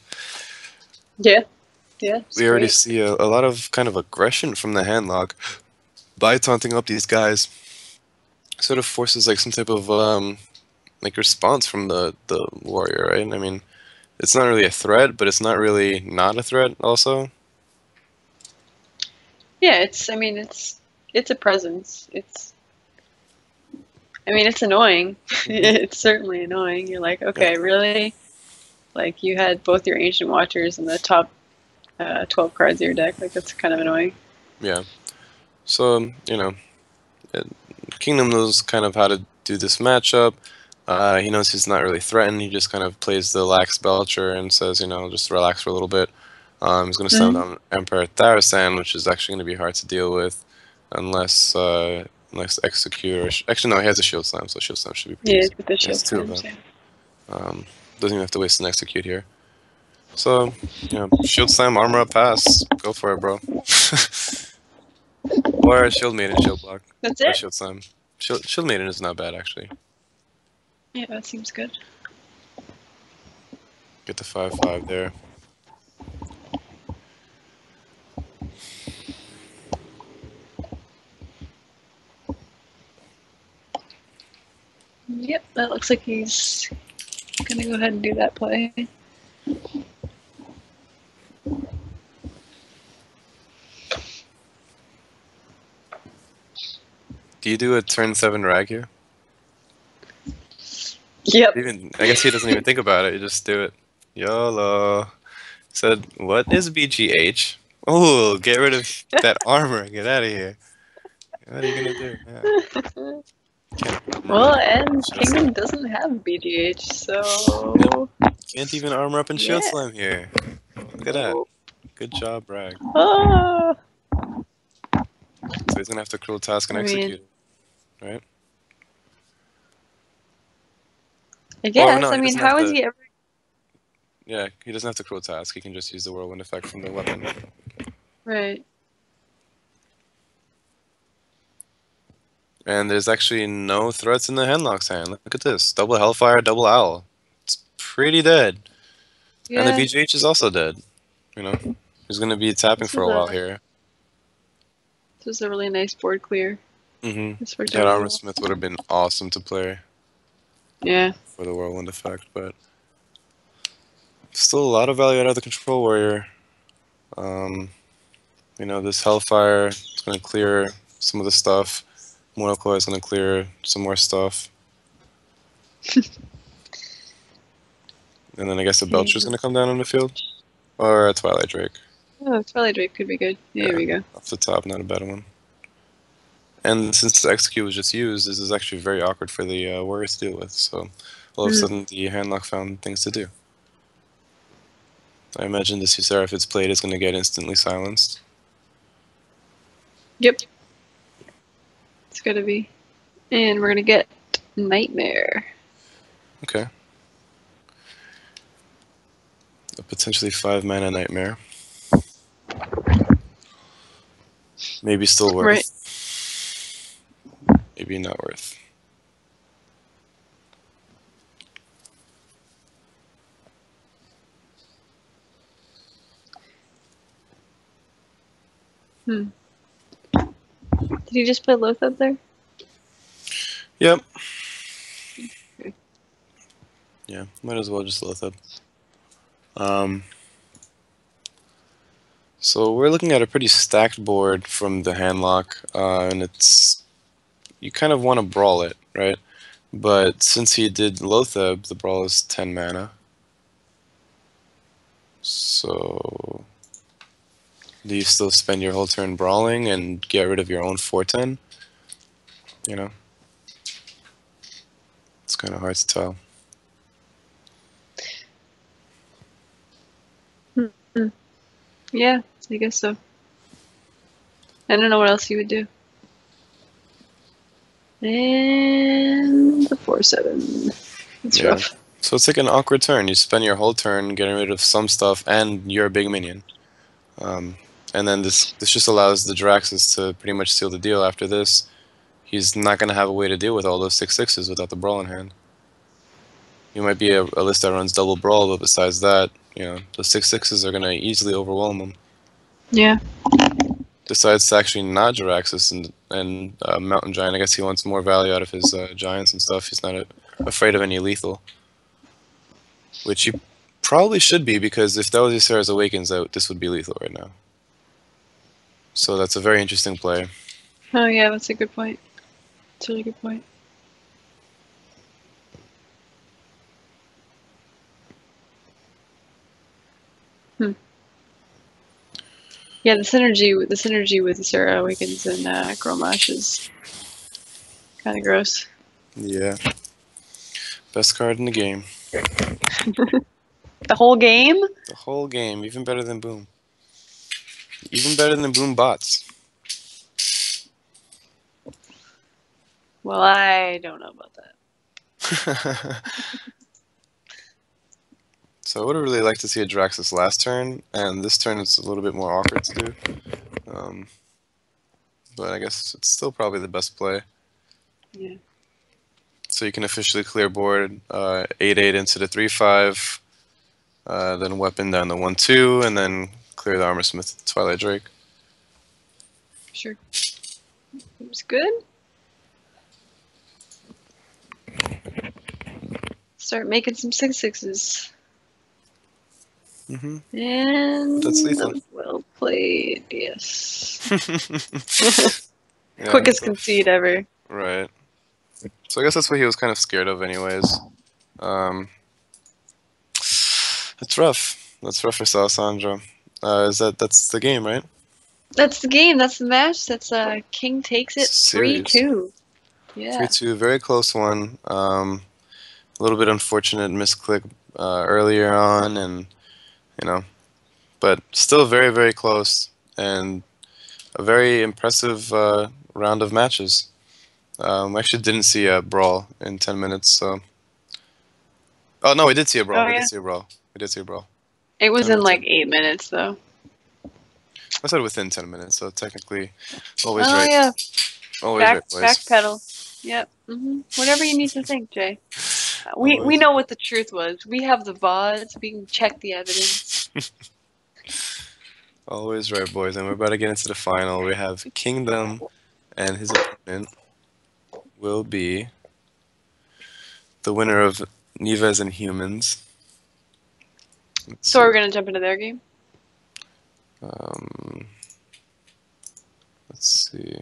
Yeah. Yeah. It's we already great. see a lot of kind of aggression from the handlock by taunting up these guys. Sort of forces like some type of like response from the warrior, right? I mean, it's not really a threat, but it's not really not a threat also. Yeah. It's. I mean, it's a presence. It's. I mean, it's annoying. Hmm. It's certainly annoying. You're like, Yeah, okay, really? Like you had both your ancient watchers and the top 12 cards of your deck. Like that's kind of annoying. yeah. So it, Kingdom knows kind of how to do this matchup. He knows he's not really threatened. He just kind of plays the lax Belcher and says, just relax for a little bit. He's going to slam Hmm. down Emperor Tharasan, which is actually going to be hard to deal with, unless Execute. Actually, no, he has a Shield Slam, so Shield Slam should be pretty Yeah, easy. it's with the He has shield two of slams. them. Yeah. Um, doesn't even have to waste an Execute here. So, Shield Slam, Armor Up, Pass. Go for it, bro. Or Shield Maiden, Shield Block. That's Or it. Shield Slam. Shield Maiden is not bad, actually. Yeah, that seems good. Get the 5/5 there. Yep, that looks like he's gonna go ahead and do that play. Do you do a turn 7 rag here? Yep. Even I guess he doesn't even think about it. You just do it. YOLO. Said, what is BGH? Oh, get rid of that armor. Get out of here. What are you gonna do? Yeah. Can't armor up Well, and and shield slam. Kingdom doesn't have BGH, Yep. so Can't even armor up and shield yeah. slam here. Look at that. Nope. Good job, Rag. Ah. So he's gonna have to cruel task and I mean, execute it, right? I Or guess. no, I he mean, doesn't have how is to. he ever? Yeah, he doesn't have to cruel task. He can just use the whirlwind effect from the weapon. Right. And there's actually no threats in the Henlock's hand. Look at this. Double Hellfire, double Owl. It's pretty dead. And the Yeah. BGH is also dead. You know, he's going to be tapping This for was a while a here. this was a really nice board clear. This worked out That really Armor well. Smith would have been awesome to play Yeah. for the Whirlwind effect, but still a lot of value out of the Control Warrior. Um, this Hellfire is going to clear some of the stuff. Mortal Coil is going to clear some more stuff. And then I guess a Belcher is going to come down on the field. Or a Twilight Drake. Oh, Twilight Drake could be good. Yeah, here Yeah, we go. off the top, not a bad one. And since the execute was just used, this is actually very awkward for the warriors to deal with. So all of a Mhm. sudden, the handlock found things to do. I imagine this Ysera, if it's played, is going to get instantly silenced. Yep. It's gonna be. And we're gonna get Nightmare. Okay. A potentially 5-mana Nightmare. Maybe still Right. worth. Maybe not worth. Hmm. Did he just play Lothab there? Yep. Okay. Yeah, might as well just Lothab. Um, so we're looking at a pretty stacked board from the handlock, and you kind of want to brawl it, right? But since he did Lothab, the brawl is 10 mana. So do you still spend your whole turn brawling and get rid of your own 4/10? You know? It's kind of hard to tell. Yeah, I guess so. I don't know what else you would do. And the 4/7. It's Yeah. rough. So it's like an awkward turn. You spend your whole turn getting rid of some stuff, and you're a big minion. And then this just allows the Draxus to pretty much seal the deal. After this, he's not gonna have a way to deal with all those 6/6s without the brawl in hand. You might be a list that runs double brawl, but besides that, the 6/6s are gonna easily overwhelm him. Yeah. Decides to actually not Jiraxis and Mountain Giant. I guess he wants more value out of his giants and stuff. He's not afraid of any lethal, which he probably should be, because if that was Ysera's Awakens out, this would be lethal right now. So that's a very interesting play. Oh yeah, that's a good point. That's a really good point. Yeah, the synergy with Sarah Awakens and Gromash is kind of gross. Yeah. Best card in the game. The whole game? The whole game, even better than Boom. Even better than Boom bots. Well, I don't know about that. So I would have really liked to see a Draxus last turn, and this turn it's a little bit more awkward to do. But I guess it's still probably the best play. Yeah. So you can officially clear board 8/8 into the 3/5, then weapon down the 1/2, and then clear the Armor Smith Twilight Drake. Sure. Seems good. Start making some 6/6s. And That's lethal. that was well played, yes. Yeah, Quickest so- concede ever. Right. So I guess that's what he was kind of scared of anyways. It's rough. That's rough for Salisandro. That's the game, right? That's the game. That's the match. That's King takes it It's serious. 3-2. Yeah. 3-2, very close one. A little bit unfortunate misclick earlier on, and but still very, very close, and a very impressive round of matches. I actually didn't see a brawl in 10 minutes, so. Oh no, we did see a brawl. Oh, We yeah. did see a brawl. We did see a brawl. It was 10 in minutes like 8 minutes though. I said within 10 minutes, so technically, always Oh right. yeah. Always right, boys. Backpedal. Yep. Whatever you need to think, Jay. We Always know right. what the truth was. We have the VODs. We can check the evidence. Always right, boys. And we're about to get into the final. We have Kingdom, and his opponent will be the winner of Neves and Humans. So we're gonna jump into their game. Let's see.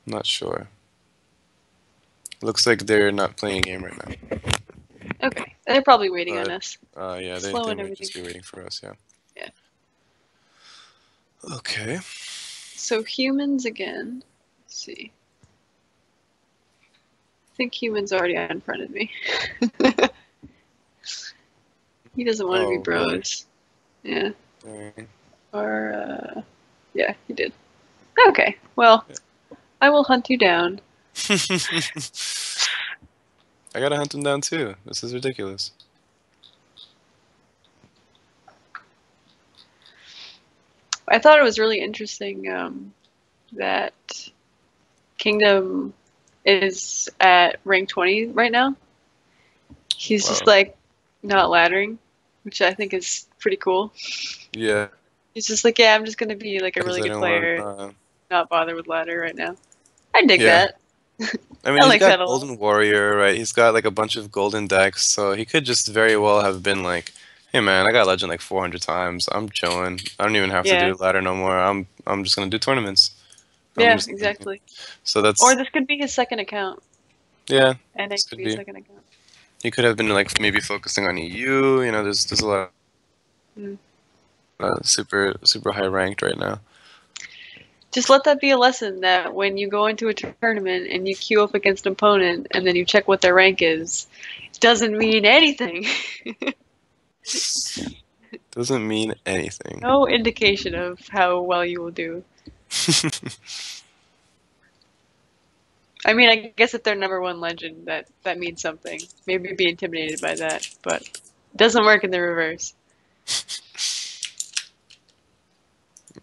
Not sure. Looks like they're not playing a game right now. Okay. They're probably waiting on us. Yeah, they Slow and might just everything. be waiting for us, yeah. Yeah. Okay. So humans again. Let's see. I think humans already unfriended me. He doesn't want to be Oh, bros. Yeah. Alright. Or yeah, he did. Okay. Well, I will hunt you down. I gotta hunt him down too. This is ridiculous. I thought it was really interesting that Kingdom is at rank 20 right now. He's just like not laddering, which I think is pretty cool. Yeah. He's just like, yeah, I'm just gonna be like a really good player, not bother with ladder right now. I dig that. I mean, I he's like got that a lot. Golden Warrior, right? He's got like a bunch of golden decks, so he could just very well have been like, "Hey man, I got Legend like 400 times. I'm chilling. I don't even have to Yeah. do ladder no more. I'm just gonna do tournaments." Yeah, exactly. So that's Or this could be his second account. yeah. And it This could could be his be. second account. He could have been like maybe focusing on EU. There's a lot Mm. super high ranked right now. Just let that be a lesson that when you go into a tournament and you queue up against an opponent and then you check what their rank is, it doesn't mean anything. Doesn't mean anything. No indication of how well you will do. I mean, I guess if they're number one legend, that means something. Maybe be intimidated by that, but it doesn't work in the reverse.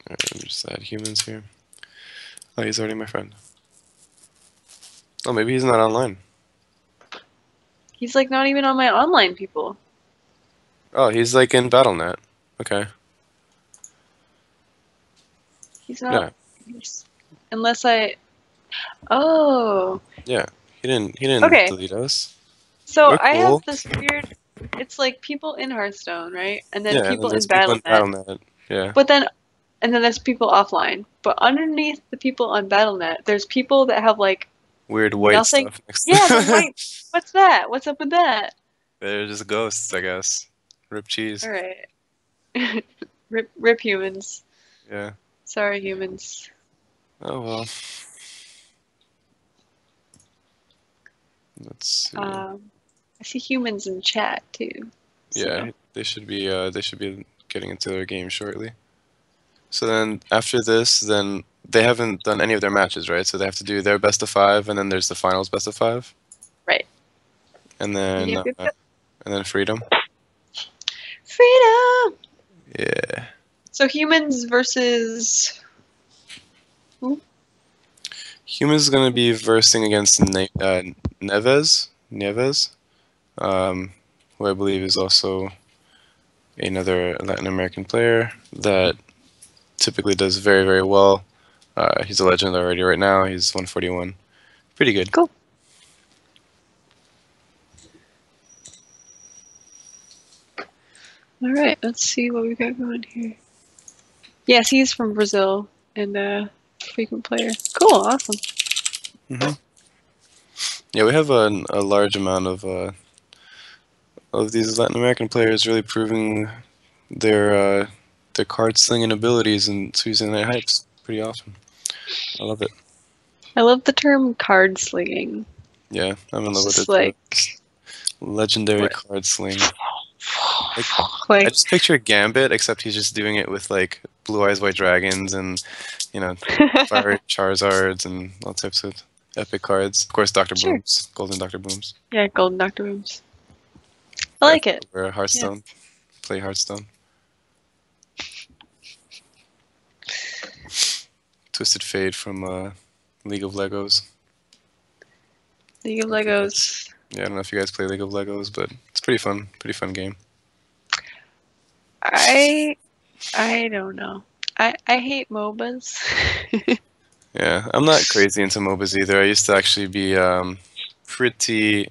Alright, let me just add humans here. Oh, he's already my friend. Oh, maybe he's not online. He's like not even on my online people. Oh, he's like in BattleNet. Okay. He's not. Unless I. Oh. Yeah. He didn't Okay. delete us. So We're I have cool. this weird. It's like people in Hearthstone, right? And then Yeah, and then people in there's people in BattleNet. BattleNet. Yeah. But then, and then there's people offline. But underneath the people on BattleNet, there's people that have like Weird white nothing. stuff next Yeah, the to white. What's that? What's up with that? They're just ghosts, I guess. Rip cheese. All right. Rip humans. Yeah. Sorry, humans. Oh well. Let's see. I see humans in chat too. So. Yeah, they should be getting into their game shortly. So then after this, then they haven't done any of their matches, right? So they have to do their best of 5, and then there's the finals best of 5. Right. And then Yep. and then freedom. Freedom. Yeah. So humans versus who? Humans is gonna be versing against Neves, who I believe is also another Latin American player that typically does very, very well. He's a legend already right now. He's 141. Pretty good. Cool. All right, let's see what we got going here. Yes, he's from Brazil and a frequent player. Cool, awesome. Yeah, we have a large amount of these Latin American players really proving their card slinging abilities and using their hypes. Pretty awesome. I love it. I love the term card slinging. Yeah, I'm in love with Just it. like Legendary what? card sling. I just picture Gambit, except he's just doing it with like Blue Eyes White Dragons and Fiery Charizards and all types of epic cards. Of course, Dr. Sure. Booms, Golden Dr. Booms. Yeah, Golden Dr. Booms. I like it. Or Hearthstone. Yeah. Play Hearthstone. Twisted Fate from League of Legos. League of Legos. Yeah, I don't know if you guys play League of Legos, but it's pretty fun. Pretty fun game. I don't know. I hate MOBAs. Yeah, I'm not crazy into MOBAs either. I used to actually be pretty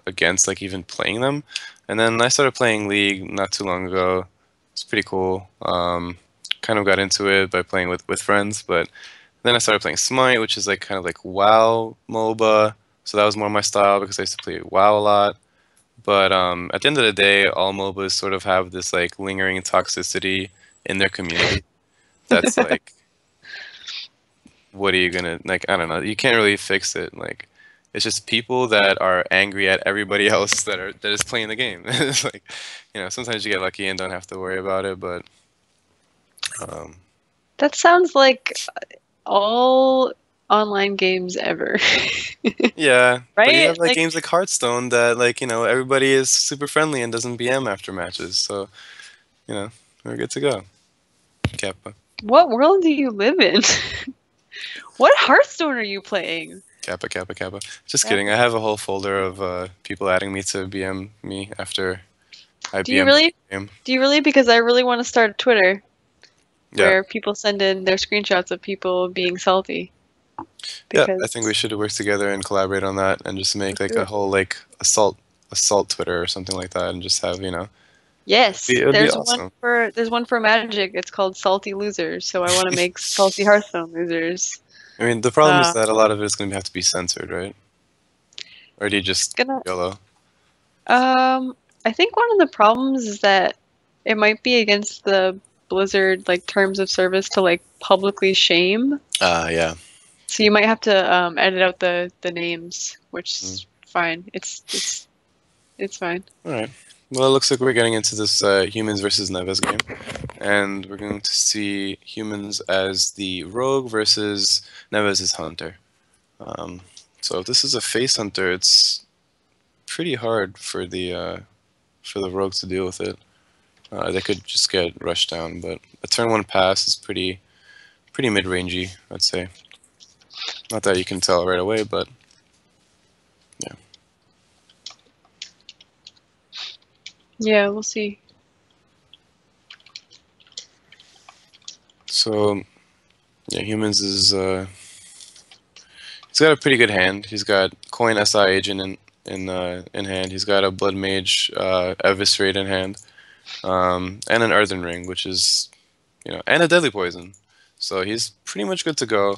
against like even playing them, and then I started playing League not too long ago. It's pretty cool. Kind of got into it by playing with friends, but then I started playing Smite, which is like kind of like WoW MOBA. So that was more my style because I used to play WoW a lot. But at the end of the day, all MOBAs sort of have this like lingering toxicity in their community. That's like, what are you gonna like? I don't know. You can't really fix it. Like, it's just people that are angry at everybody else that is playing the game. It's like, sometimes you get lucky and don't have to worry about it. But that sounds like all online games ever. yeah, right? But you have like games like Hearthstone that like everybody is super friendly and doesn't BM after matches. So we're good to go. Kappa. What world do you live in? What Hearthstone are you playing? Kappa. Just kidding. I have a whole folder of people adding me to BM me after I do you BM really? the game. Do you really? Because I really want to start a Twitter where Yeah. people send in their screenshots of people being salty. Yeah, I think we should work together and collaborate on that and just make like a whole like assault Twitter or something like that and just have Yes, it'd be there's awesome. there's one for Magic. It's called Salty Losers. So I want to make Salty Hearthstone Losers. I mean, the problem is that a lot of it is going to have to be censored, right? Or do you just YOLO? I think one of the problems is that it might be against the Blizzard like terms of service to like publicly shame. Yeah. So you might have to edit out the names, which Mm. is fine. It's fine. All right. Well, it looks like we're getting into this humans versus Neves game, and we're going to see humans as the rogue versus Neves as hunter. So if this is a face hunter, it's pretty hard for the rogue to deal with it. They could just get rushed down, but a turn one pass is pretty mid-rangey, I'd say. Not that you can tell right away, but yeah. Yeah, we'll see. So yeah, humans is he's got a pretty good hand. He's got coin SI agent in hand. He's got a blood mage eviscerate in hand, and an earthen ring, which is and a deadly poison. So he's pretty much good to go.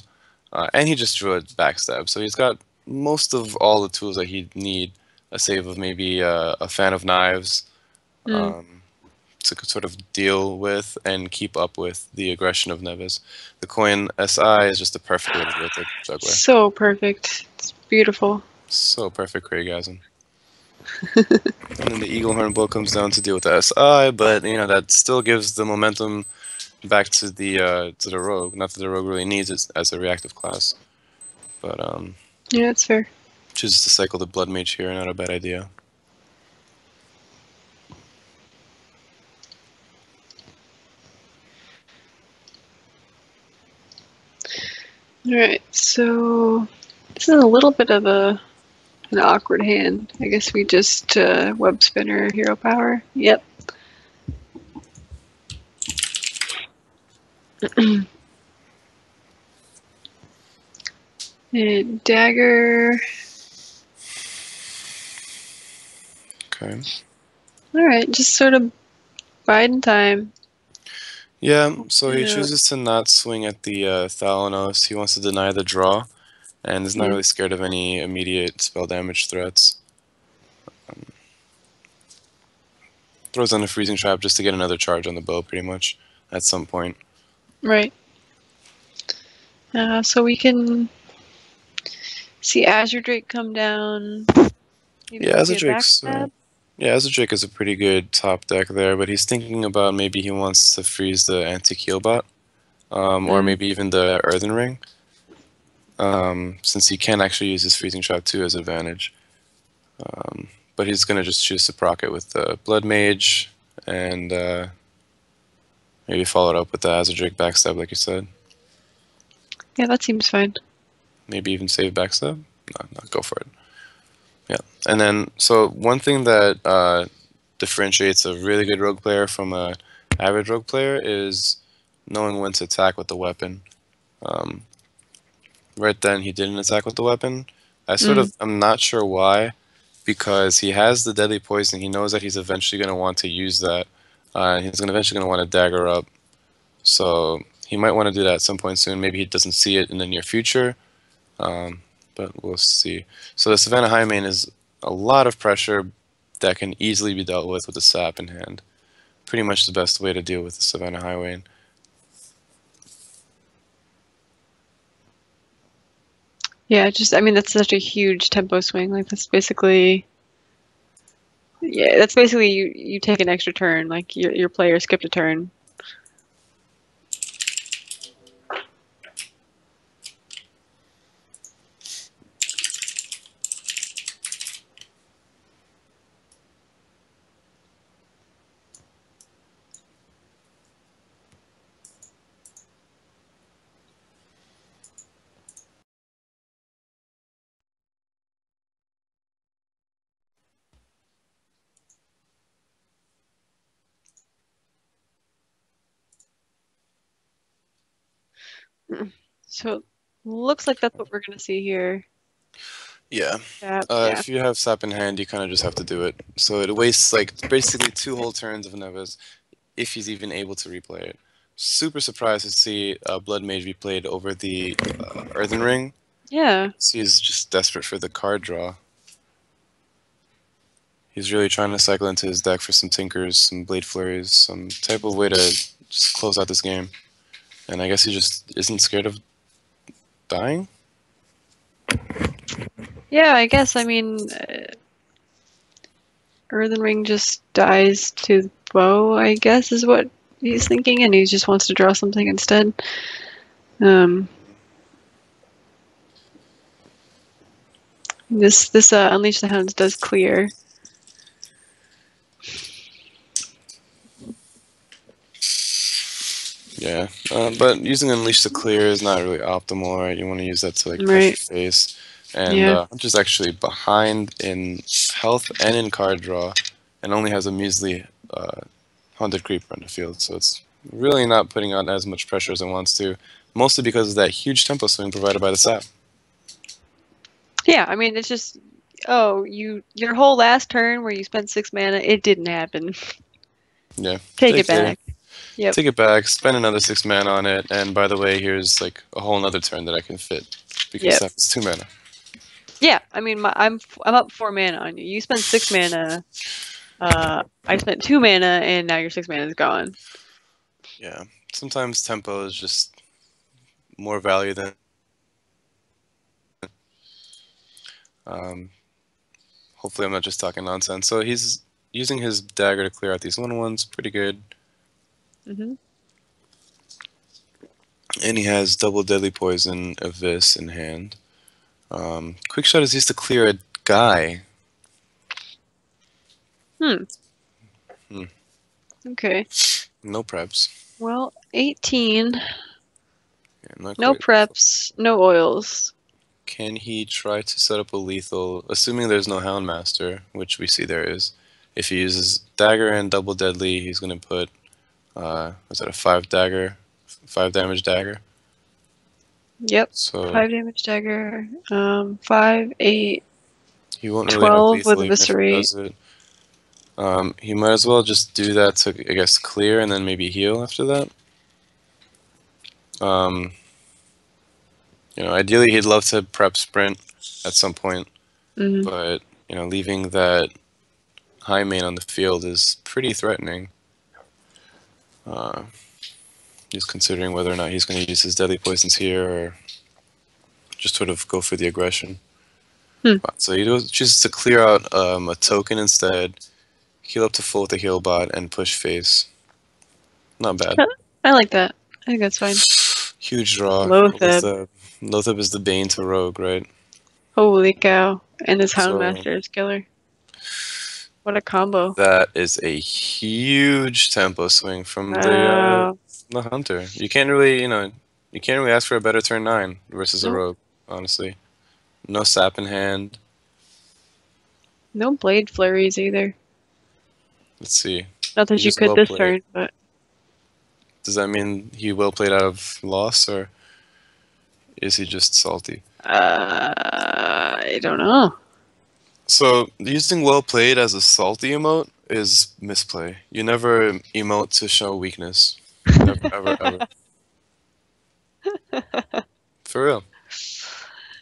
And he just drew a backstab, so he's got most of all the tools that he'd need. A save of maybe a fan of knives, Mm. to sort of deal with and keep up with the aggression of Neves. The coin SI is just the perfect way to deal with the juggler. So perfect. It's beautiful. So perfect, Craigasm. And then the eagle horn blow comes down to deal with the SI, but that still gives the momentum back to the rogue. Not that the rogue really needs it as a reactive class, but Yeah, that's fair. chooses to cycle the blood mage here, not a bad idea. All right, so this is a little bit of an awkward hand. I guess we just web spinner hero power. Yep. And dagger. Okay. All right, just sort of biding time. Yeah, so he Yeah. chooses to not swing at the Thalanos. He wants to deny the draw, and is not Yeah. really scared of any immediate spell damage threats. Throws on a freezing trap just to get another charge on the bow, pretty much, at some point. Right. So we can see Azure Drake come down. Maybe Yeah, we'll as a see a Drake's, backstab. yeah, as a Drake is a pretty good top deck there, but he's thinking about maybe he wants to freeze the anti-heal bot, or maybe even the Earthen Ring, since he can actually use his freezing trap too as advantage. But he's gonna just choose to proc it with the Blood Mage, and maybe follow it up with the Azure Drake backstab, like you said. Yeah, that seems fine. Maybe even save backstab. No, go for it. Yeah, and then so one thing that differentiates a really good rogue player from a average rogue player is knowing when to attack with the weapon. Um, right then, he didn't attack with the weapon. I'm not sure why, because he has the deadly poison. He knows that he's eventually going to want to use that. He's eventually going to want to dagger up. So he might want to do that at some point soon. Maybe he doesn't see it in the near future, but we'll see. So the Savannah Highmane is a lot of pressure that can easily be dealt with a sap in hand. Pretty much the best way to deal with the Savannah Highway. Yeah, I mean, that's such a huge tempo swing. Like, that's basically you take an extra turn. Like, your player skipped a turn. So, looks like that's what we're gonna see here. Yeah. Yeah. If you have sap in hand, you kind of just have to do it. So it wastes like basically 2 whole turns of Neves if he's even able to replay it. Super surprised to see Blood Mage be played over the Earthen Ring. Yeah. So he's just desperate for the card draw. He's really trying to cycle into his deck for some Tinkers, some Blade Flurries, some type of way to just close out this game. And I guess he just isn't scared of dying? Yeah, I guess. I mean, Earthen Ring just dies to the bow, I guess, is what he's thinking, and he just wants to draw something instead. This Unleash the Hounds does clear. Yeah, but using Unleash to clear is not really optimal, right? You want to use that to like pressure Right. face. And Yeah. Hunter's actually behind in health and in card draw, and only has a measly Haunted Creeper on the field, so it's really not putting on as much pressure as it wants to, mostly because of that huge tempo swing provided by the sap. Yeah, I mean, it's just, oh, your whole last turn where you spent 6 mana, it didn't happen. Yeah, Take it JK. back. Yep. Take it back, spend another 6 mana on it, and by the way, here's like a whole nother turn that I can fit because Yep. sap is 2 mana. Yeah, I mean, I'm up 4 mana on you. You spent 6 mana. I spent 2 mana, and now your 6 mana is gone. Yeah, sometimes tempo is just more value than. Um, hopefully, I'm not just talking nonsense. So he's using his dagger to clear out these 1/1s, pretty good. Mm-hmm. And he has double deadly poison Abyss in hand. Quick shot is used to clear a guy. Hmm. Okay. No preps. Well, 18. Yeah, not No quite. preps, no oils. Can he try to set up a lethal, assuming there's no Houndmaster, which we see there is. If he uses dagger and double deadly, he's going to put, is that a 5 damage dagger? Yep. So 5 damage dagger. 5, 8, he won't really have 12 with lethal even if he eviscerate. does it. He might as well just do that to, I guess, clear and then maybe heal after that. Ideally he'd love to prep sprint at some point, Mm-hmm. but leaving that high main on the field is pretty threatening. He's considering whether or not he's going to use his deadly poisons here or just sort of go for the aggression. So he chooses to clear out a token instead, heal up to full with the heal bot, and push face. Not bad. I like that. I think that's fine. Huge draw. Lotheb. Lotheb is the bane to rogue, right? Holy cow. And this So Houndmaster is killer. What a combo. that is a huge tempo swing from Wow. the hunter. You can't really ask for a better turn 9 versus a Nope. rogue, honestly. No sap in hand. No blade flurries either. Let's see. Not that He you just could well this played. turn, but Does that mean he well played out of loss, or is he just salty? I don't know. So using well played as a salty emote is misplay. You never emote to show weakness. Never, ever, ever. For real.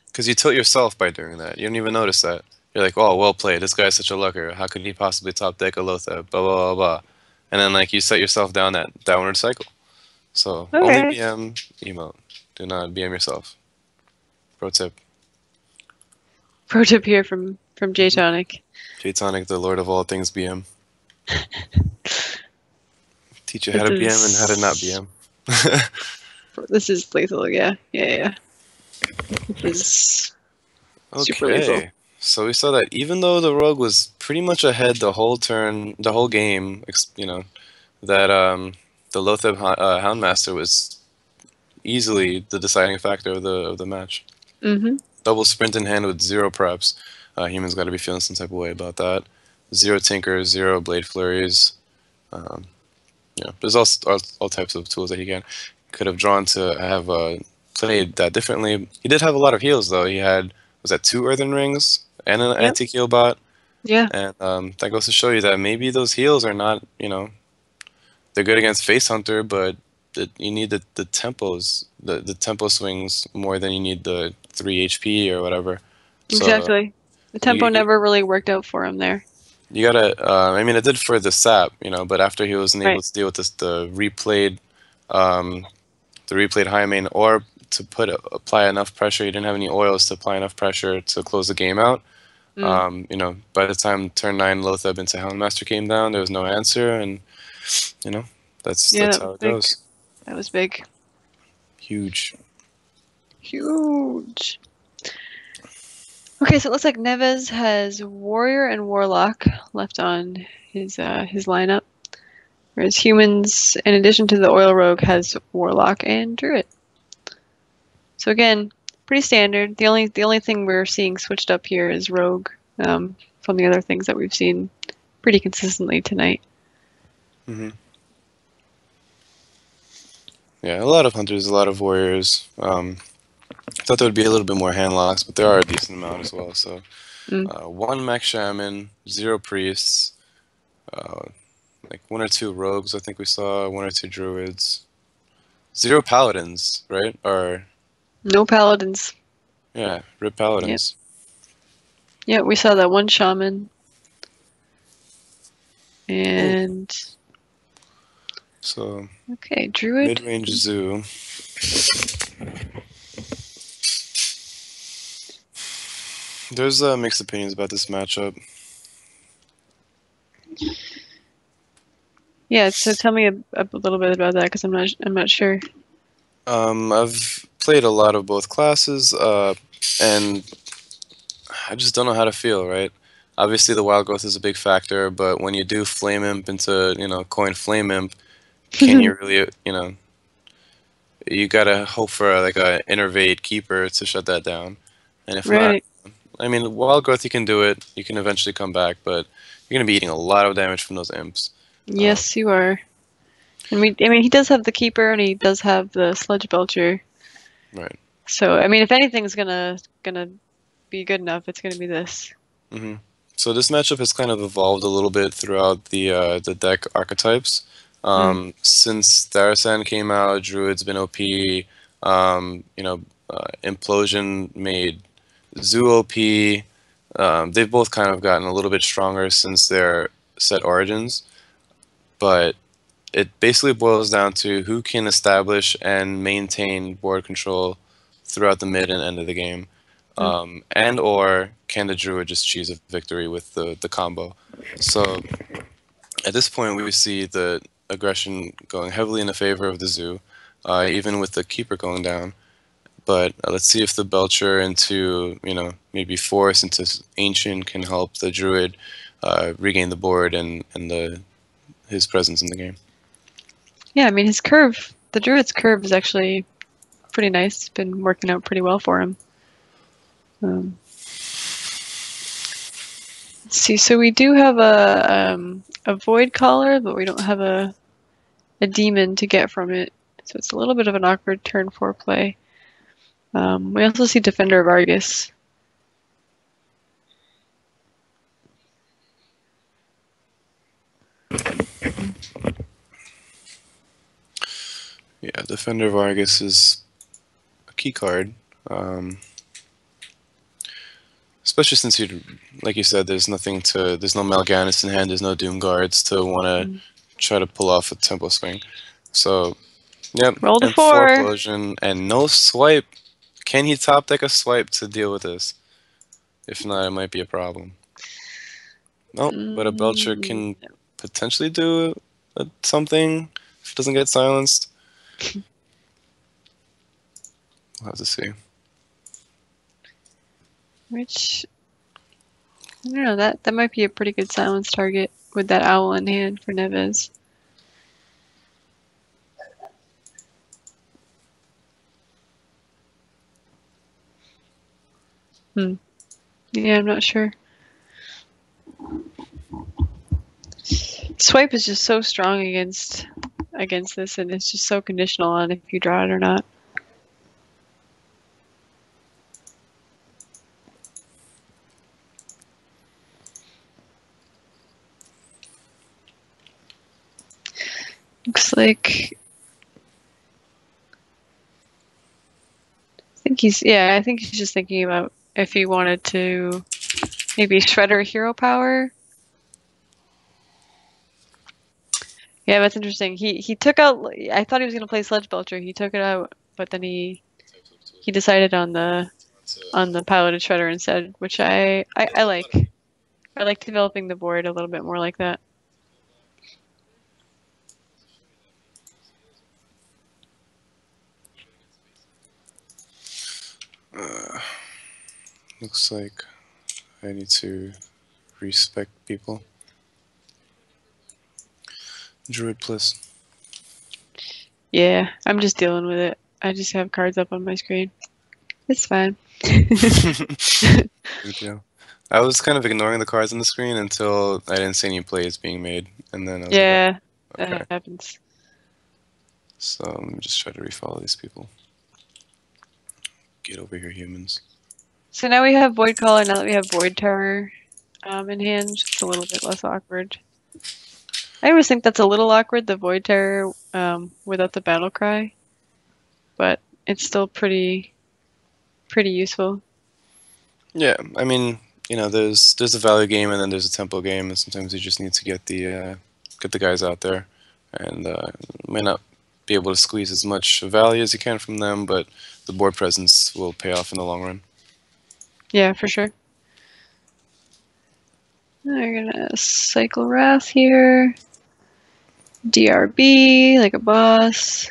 Because you tilt yourself by doing that. You don't even notice that. You're like, oh, well played. This guy's such a lucker. How could he possibly top deck a Lothar? Blah, blah, blah, blah. And then, you set yourself down that downward cycle. So, only Okay. BM emote. Do not BM yourself. Pro tip. Pro tip here from J-Tonic. J-Tonic, the lord of all things BM. Teach you This how to BM is- and how to not BM. This is lethal, yeah. Yeah. This is super lethal. Okay. So we saw that even though the rogue was pretty much ahead the whole turn, the whole game, that the Lotheb Houndmaster was easily the deciding factor of the match. Mm-hmm. Double sprint in hand with 0 preps. Humans got to be feeling some type of way about that. 0 tinkers, 0 blade flurries. There's all types of tools that he could have drawn to have played that differently. He did have a lot of heals though. He had, was that 2 earthen rings and an anti-heal bot. Yeah. And that goes to show you that maybe those heals are not, they're good against Face Hunter, but you need the tempos, the tempo swings more than you need the 3 HP or whatever. So Exactly. The tempo never really worked out for him there. You gotta. I mean, it did for the sap, but after he wasn't able Right. to deal with this, um, the replayed high main, or to apply enough pressure. He didn't have any oils to apply enough pressure to close the game out. Mm. By the time turn 9 Lotheb into Houndmaster came down, there was no answer, and you know, Yeah, that's that how was it big. goes. That was big. Huge. Huge. Okay, so it looks like Neves has Warrior and Warlock left on his lineup, whereas Humans, in addition to the Oil Rogue, has Warlock and Druid. So again, pretty standard. The only thing we're seeing switched up here is Rogue, from the other things that we've seen pretty consistently tonight. hmm Yeah, a lot of hunters, a lot of warriors. I thought there would be a little bit more hand locks, but there are a decent amount as well. So, Mm. one mech shaman, 0 priests, uh, like 1 or 2 rogues. I think we saw 1 or 2 druids, 0 paladins, right? Or No Paladins. yeah, rip Yep. paladins. Yeah, we saw that one Shaman Cool. and So okay, Druid. mid-range zoo. There's mixed opinions about this matchup. Yeah, so tell me a little bit about that because I'm not sure. I've played a lot of both classes, and I just don't know how to feel, right? Obviously, the wild growth is a big factor, but when you do flame imp into, coin flame imp, can you really, you gotta hope for like a innervate keeper to shut that down. And if not, Right. I mean, wild growth, you can do it. You can eventually come back, but you're gonna be eating a lot of damage from those imps. Um, Yes, you are. And I mean, he does have the keeper and he does have the sludge belcher. right. So, I mean, if anything's gonna be good enough, it's gonna be this. hmm So this matchup has kind of evolved a little bit throughout the deck archetypes. Mm. Since Tharasan came out, Druid's been OP. Implosion made Zoo OP. They've both kind of gotten a little bit stronger since their set origins, but it basically boils down to who can establish and maintain board control throughout the mid and end of the game, Mm. and or can the druid just choose a victory with the combo. So at this point, we see the aggression going heavily in the favor of the zoo, even with the keeper going down. But let's see if the Belcher into, maybe Force into Ancient can help the Druid regain the board and his presence in the game. Yeah, I mean, the Druid's curve is actually pretty nice. It's been working out pretty well for him. Um, let's see, so we do have a Void Caller, but we don't have a demon to get from it. So it's a little bit of an awkward turn 4 play. We also see Defender of Argus. Yeah, Defender of Argus is a key card. Especially since like you said, there's no Mal'Ganis in hand, there's no Doom Guards to want to Mm. try to pull off a Tempo Swing. So, yep, Roll to and 4 4. Implosion, and no swipe. Can he top deck a swipe to deal with this? If not, it might be a problem. Nope, but a Belcher Mm, can potentially do something if it doesn't get silenced. We'll have to see. which I don't know, that might be a pretty good silence target with that owl in hand for Neves. Hmm. Yeah, I'm not sure. Swipe is just so strong against this, and it's just so conditional on if you draw it or not. Looks like I think he's just thinking about if he wanted to maybe Shredder hero power Yeah, that's interesting. He took out. I thought he was gonna play Sludge Belcher. He took it out, but then he decided on the piloted shredder instead, which I like. I like developing the board a little bit more like that. Looks like I need to respect people. Druid plus. Yeah, I'm just dealing with it. I just have cards up on my screen. It's fine. Big deal. I was kind of ignoring the cards on the screen until I didn't see any plays being made, and then I was like, Yeah, oh, okay. that happens. So let me just try to refollow these people. Get over here, humans. So now we have Void Caller. Now that we have Void Terror in hand, it's a little bit less awkward. I always think that's a little awkward, the Void Terror without the Battle Cry, but it's still pretty useful. Yeah, I mean, there's a value game and then there's a tempo game, and sometimes you just need to get the guys out there, and may not be able to squeeze as much value as you can from them, but the board presence will pay off in the long run. Yeah, for sure. We're gonna cycle Wrath here. DRB, like a boss.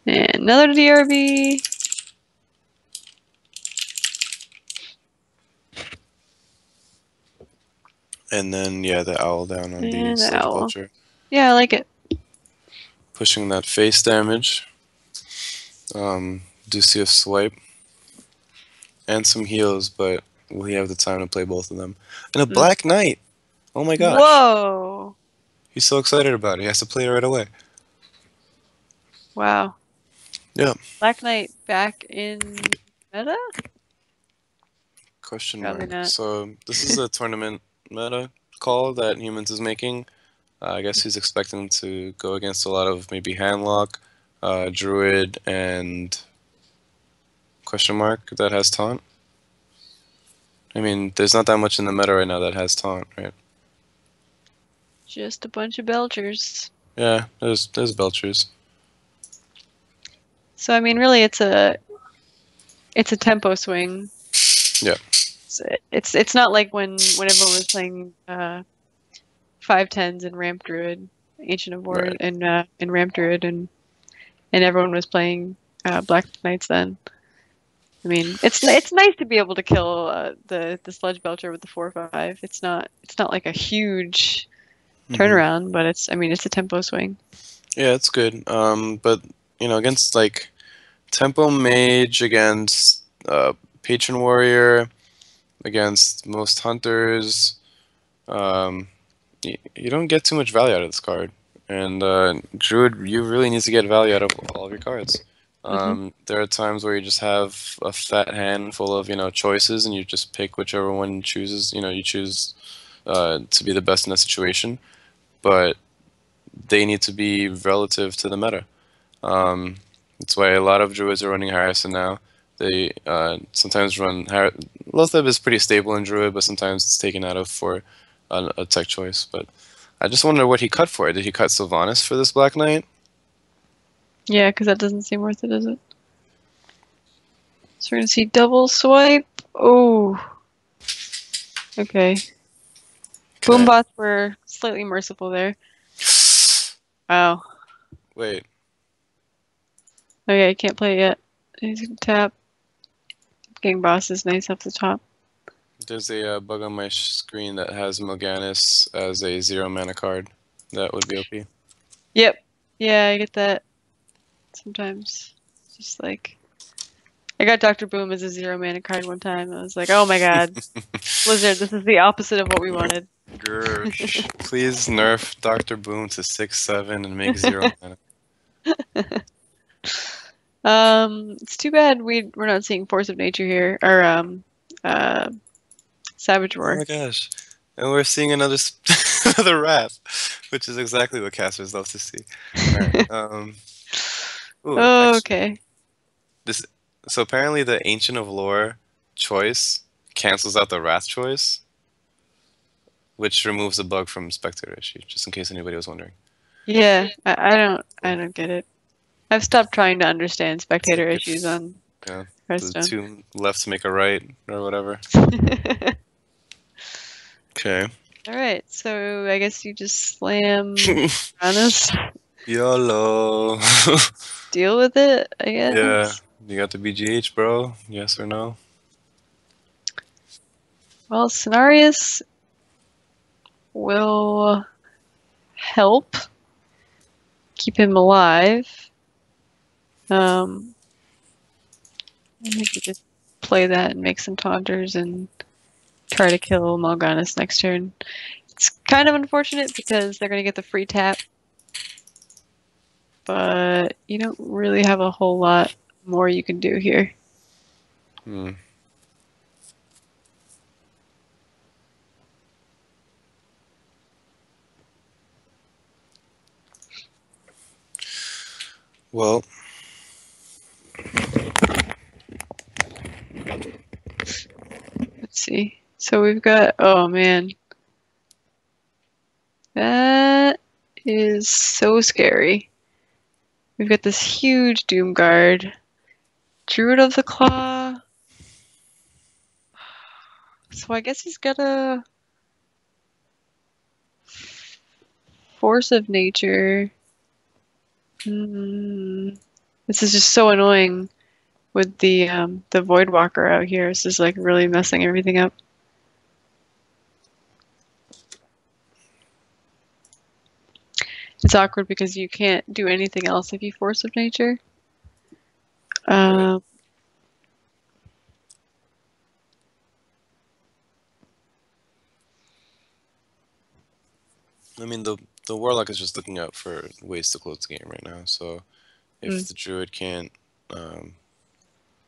And another DRB. And then yeah, the owl down on the And Sludge owl. Belcher, Yeah, I like it. pushing that face damage. Do see a swipe and some heals, but will he have the time to play both of them? And a Black Knight. Oh my gosh. Whoa! He's so excited about it. He has to play it right away. Wow. Yeah. Black Knight back in meta? Question Probably mark. not. So this is a tournament meta call that Humans is making. I guess he's expecting to go against a lot of maybe Handlock, Druid, and question mark that has taunt. I mean, there's not that much in the meta right now that has taunt, right? Just a bunch of Belchers. Yeah, there's Belchers. So I mean, really, it's a tempo swing. Yeah. It's not like when everyone was playing 5/10s and Ramp Druid, Ancient of War, Right. and Ramp Druid, and everyone was playing Black Knights then. I mean, it's nice to be able to kill the Sludge Belcher with the 4/5. It's not like a huge turnaround, but it's a tempo swing. Yeah, it's good. But against like Tempo Mage, against Patron Warrior, against most hunters, you don't get too much value out of this card. And Druid, you really need to get value out of all of your cards. There are times where you just have a fat hand full of choices, and you just pick whichever one you chooses. You choose to be the best in that situation, but they need to be relative to the meta. That's why a lot of Druids are running Harrison now. They sometimes run Lotheb is pretty stable in Druid, but sometimes it's taken out of for a tech choice. But I just wonder what he cut for it. Did he cut Sylvanas for this Black Knight? Yeah, because that doesn't seem worth it, does it? So we're gonna see double swipe. Oh, okay. Boombots were slightly merciful there. Wow. Wait. Okay, I can't play it yet. He's gonna tap. Getting boss is nice off the top. There's a bug on my screen that has Morganis as a 0 mana card. That would be OP. Yep. Yeah, I get that sometimes. Just like I got Dr. Boom as a 0 mana card one time. I was like, oh my god, Blizzard, this is the opposite of what we wanted. Gersh. Please nerf Dr. Boom to 6/7 and make 0 mana. It's too bad we're not seeing Force of Nature here, or Savage Roar. Oh my gosh. And we're seeing another another Wrath, which is exactly what casters love to see. Alright, ooh, Oh, actually, okay. so apparently the Ancient of Lore choice cancels out the Wrath choice. which removes the bug from spectator issue, just in case anybody was wondering. Yeah, I don't I Cool. don't get it. I've stopped trying to understand It's spectator like issues if on yeah, the Hearthstone. two lefts make a right or whatever. Okay. All right, so I guess you just slam Uranus, YOLO. deal with it, I Yeah, guess. you got the BGH, bro. Yes or no? Well, Cenarius will help keep him alive. Um, I think you just play that and make some taunters and try to kill Mal'Ganis next turn. It's kind of unfortunate because they're going to get the free tap, but you don't really have a whole lot more you can do here. Hmm. Well, Let's see. So we've got, oh man, that is so scary. We've got this huge Doom Guard, Druid of the Claw. So I guess he's got a Force of Nature. This is just so annoying with the Voidwalker out here. This is like really messing everything up. It's awkward because you can't do anything else if you Force of Nature. right. Um, I mean, the Warlock is just looking out for ways to close the game right now. So if mm, the Druid can't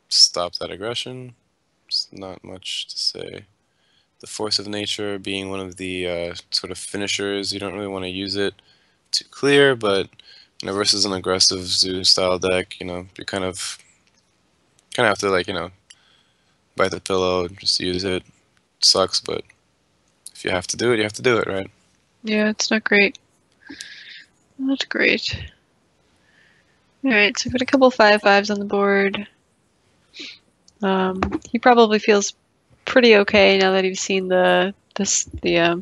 stop that aggression, it's not much to say. The Force of Nature being one of the sort of finishers, you don't really want to use it to clear, but versus an aggressive Zoo style deck, you kind of have to bite the pillow, just use it. Sucks, but if you have to do it, you have to do it, right? yeah, it's not great. Not great. Alright, so we've got a couple 5/5s on the board. He probably feels pretty okay now that he's seen the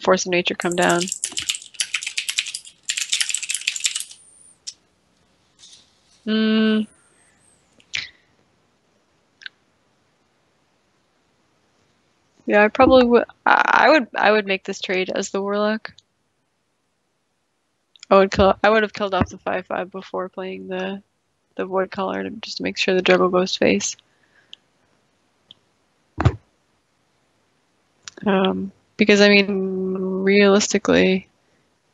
Force of Nature come down. Mm, yeah, I probably would. I would make this trade as the Warlock. I would have killed off the 5/5 before playing the Void Collar just to make sure the Juggle goes face. Because I mean, realistically,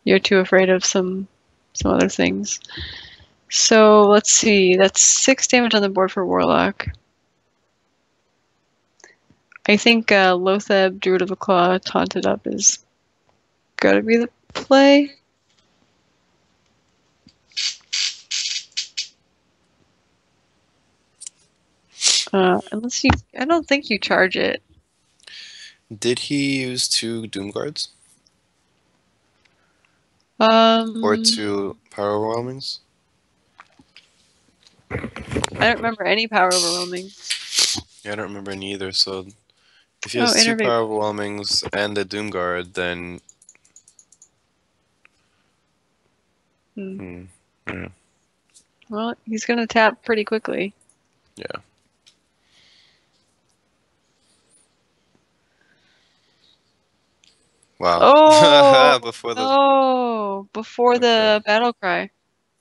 you're too afraid of some other things. So let's see. That's 6 damage on the board for Warlock. I think Lotheb, Druid of the Claw, taunted up is gotta be the play. Unless you, I don't think you charge it. Did he use 2 Doom Guards or Um, 2 Power Overwhelmings? I don't remember any power overwhelming. Yeah, I don't remember any either. So if he Oh, has two innervate. Power Overwhelmings and the Doom Guard, then Hmm. hmm, yeah, Well, he's gonna tap pretty quickly. yeah. Wow. Oh Before the no! Before okay, the battle cry.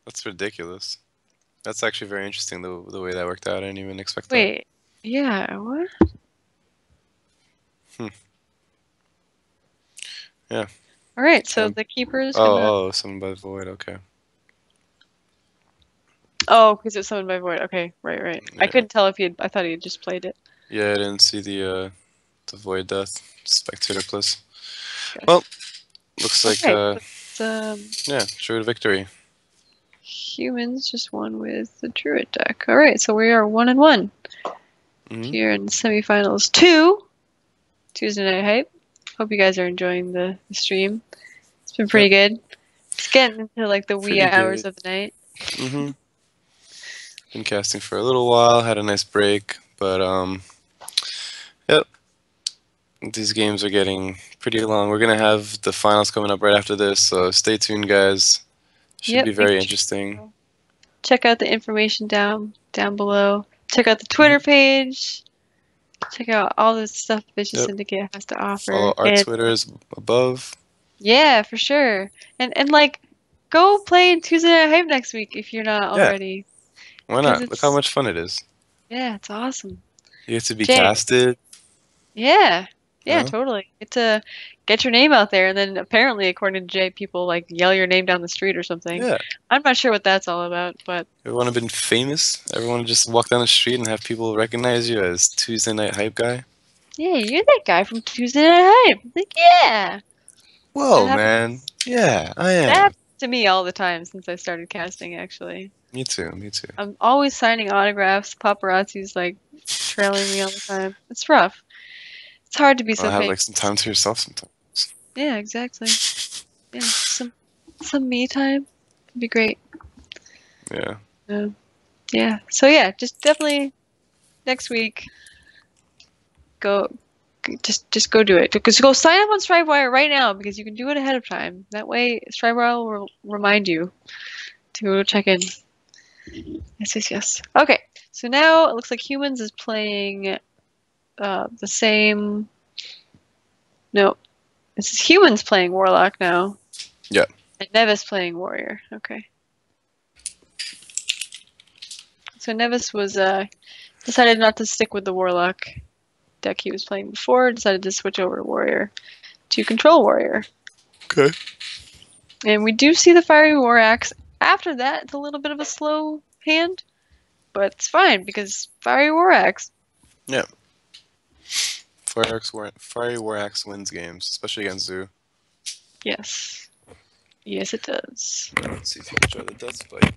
that's ridiculous. That's actually very interesting the way that worked out. I didn't even expect that. Wait. Yeah. What? Hmm. Yeah. All right. So And the keeper is gonna. oh, Summoned by Void. Okay. Oh, because it's summoned by void. Okay. Right. Right. I Yeah. couldn't tell if he had. I thought he had just played it. Yeah, I didn't see the Void Death Spectator plus. Gotcha. Well, looks like Okay. But yeah, Druid victory. humans just won with the druid deck. All right. So we are 1-1 Hmm. here in semifinals two. Tuesday Night Hype. Hope you guys are enjoying the stream. It's been pretty good. It's getting into like the wee Pretty hours good. of the night. Mm-hmm. Been casting for a little while. Had a nice break, but yep. These games are getting pretty long. We're gonna have the finals coming up right after this, so stay tuned, guys. Should Yep. be very interesting. Check out the information down below. Check out the Mm-hmm. Twitter page. Check out all the stuff Vicious Yep. Syndicate has to offer. Follow our And Twitters above. yeah, for sure. And like go play in Tuesday Night Hype next week if you're not Yeah, already. why Because not? Look how it's much fun it is. yeah, it's awesome. You get to be Jay, casted. yeah. You Yeah, know? totally. It's a get your name out there and then apparently according to Jay, people like yell your name down the street or something. Yeah. I'm not sure what that's all about, but Everyone have been famous. Everyone just walk down the street and have people recognize you as Tuesday Night Hype guy. yeah, you're that guy from Tuesday Night Hype. Like, yeah. That Whoa, happens man. Yeah, I that am. happens to me all the time since I started casting actually. Me too. Me too. I'm always signing autographs, paparazzi's like trailing me all the time. It's rough. It's hard to be I'll so have famous. like some time to yourself sometimes. Yeah, exactly. Yeah, some me time would be great. Yeah. Yeah. So yeah, just definitely next week go just go do it. Just go sign up on Strivewire right now because you can do it ahead of time. That way Strivewire will remind you to check in. Yes, yes, yes. Okay. So now it looks like Humans is playing the same. No, this is Humans playing Warlock now. Yeah. And Nevis playing Warrior. Okay. So Nevis was decided not to stick with the Warlock deck he was playing before. Decided to switch over to Warrior to control Warrior. Okay. And we do see the Fiery War Axe. After that, it's a little bit of a slow hand, but it's fine because Fiery War Axe. Yeah. Fiery War Axe wins games, especially against Zoo. Yes. Yes, it does. Let's see if you can try the Death Bite.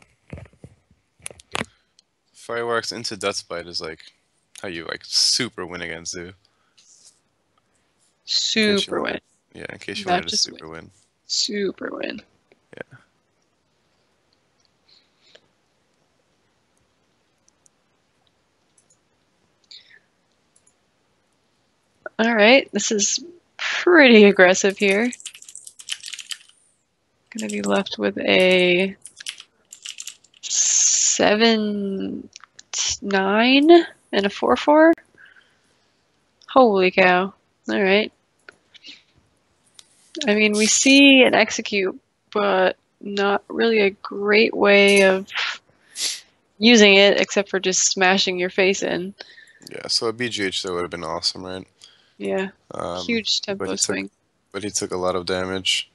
Fiery War Axe into Death Bite is like how you like super win against Zoo. Super win. Yeah, in case you Not wanted to just super win. Super win. Yeah. All right, this is pretty aggressive here. Gonna be left with a 7-9 and a 4-4. Holy cow! All right. I mean, we see an execute, but not really a great way of using it except for just smashing your face in. Yeah, so a BGH that would have been awesome, right? Yeah. Huge tempo swing. But he took a lot of damage.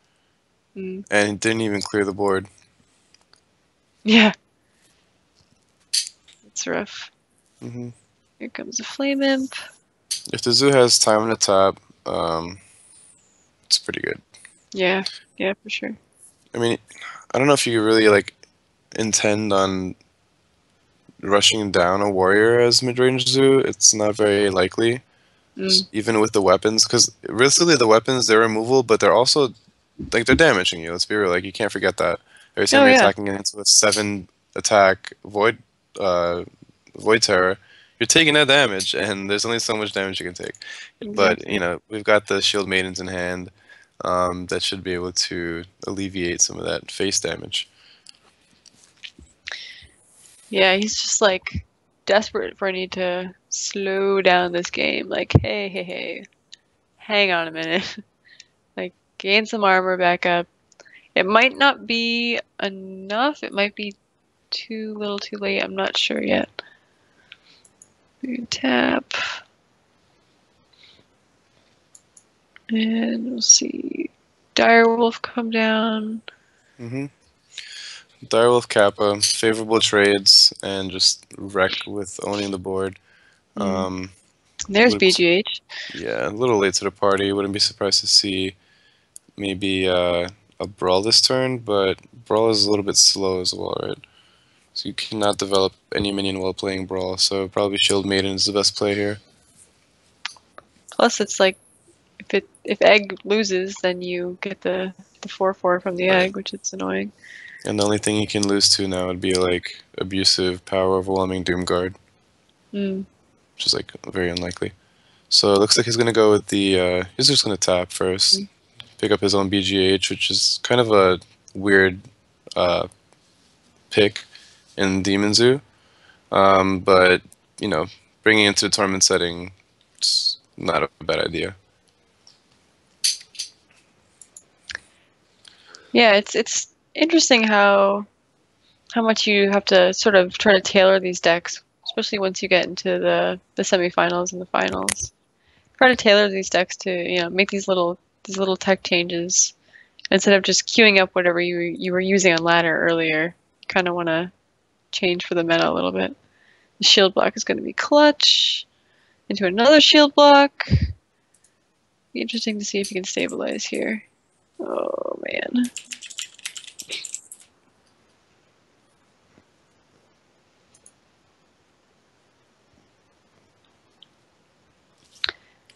Mm. And he didn't even clear the board. Yeah. It's rough. Mm-hmm. Here comes a Flame Imp. If the Zoo has time on the top, it's pretty good. Yeah, yeah, for sure. I mean, I don't know if you really like intend on rushing down a warrior as mid-range Zoo. It's not very likely, even with the weapons, because realistically the weapons, they're removal, but they're also like they're damaging you. Let's be real. Like you can't forget that. Every time you're attacking into a 7 attack void terror, you're taking that damage, and there's only so much damage you can take. Exactly. But you know we've got the Shield Maidens in hand that should be able to alleviate some of that face damage. Yeah, he's just like desperate for me to slow down this game. Like, hey, hang on a minute. Like, gain some armor back up. It might not be enough. It might be too little too late. I'm not sure yet. Tap. And we'll see. Direwolf come down. Mm-hmm. Direwolf Kappa, favorable trades, and just wreck with owning the board. There's BGH. Yeah, a little late to the party. Wouldn't be surprised to see maybe a Brawl this turn, but Brawl is a little bit slow as well, right? So you cannot develop any minion while playing Brawl, so probably Shield Maiden is the best play here. Plus, it's like, if if egg loses, then you get the 4/4 from the Right. egg, which is annoying. And the only thing you can lose to now would be like abusive, power overwhelming Doomguard, Mm. which is like very unlikely. So it looks like he's gonna go with the. He's just gonna tap first, pick up his own BGH, which is kind of a weird uh, pick in Demon Zoo. But you know, bringing it into a tournament setting, it's not a bad idea. Yeah, it's interesting how much you have to sort of try to tailor these decks, especially once you get into the semifinals and the finals. Try to tailor these decks to, make these little tech changes instead of just queuing up whatever you were using on ladder earlier. Kind of want to change for the meta a little bit. The shield block is going to be clutch into another shield block. Be interesting to see if you can stabilize here. Oh man.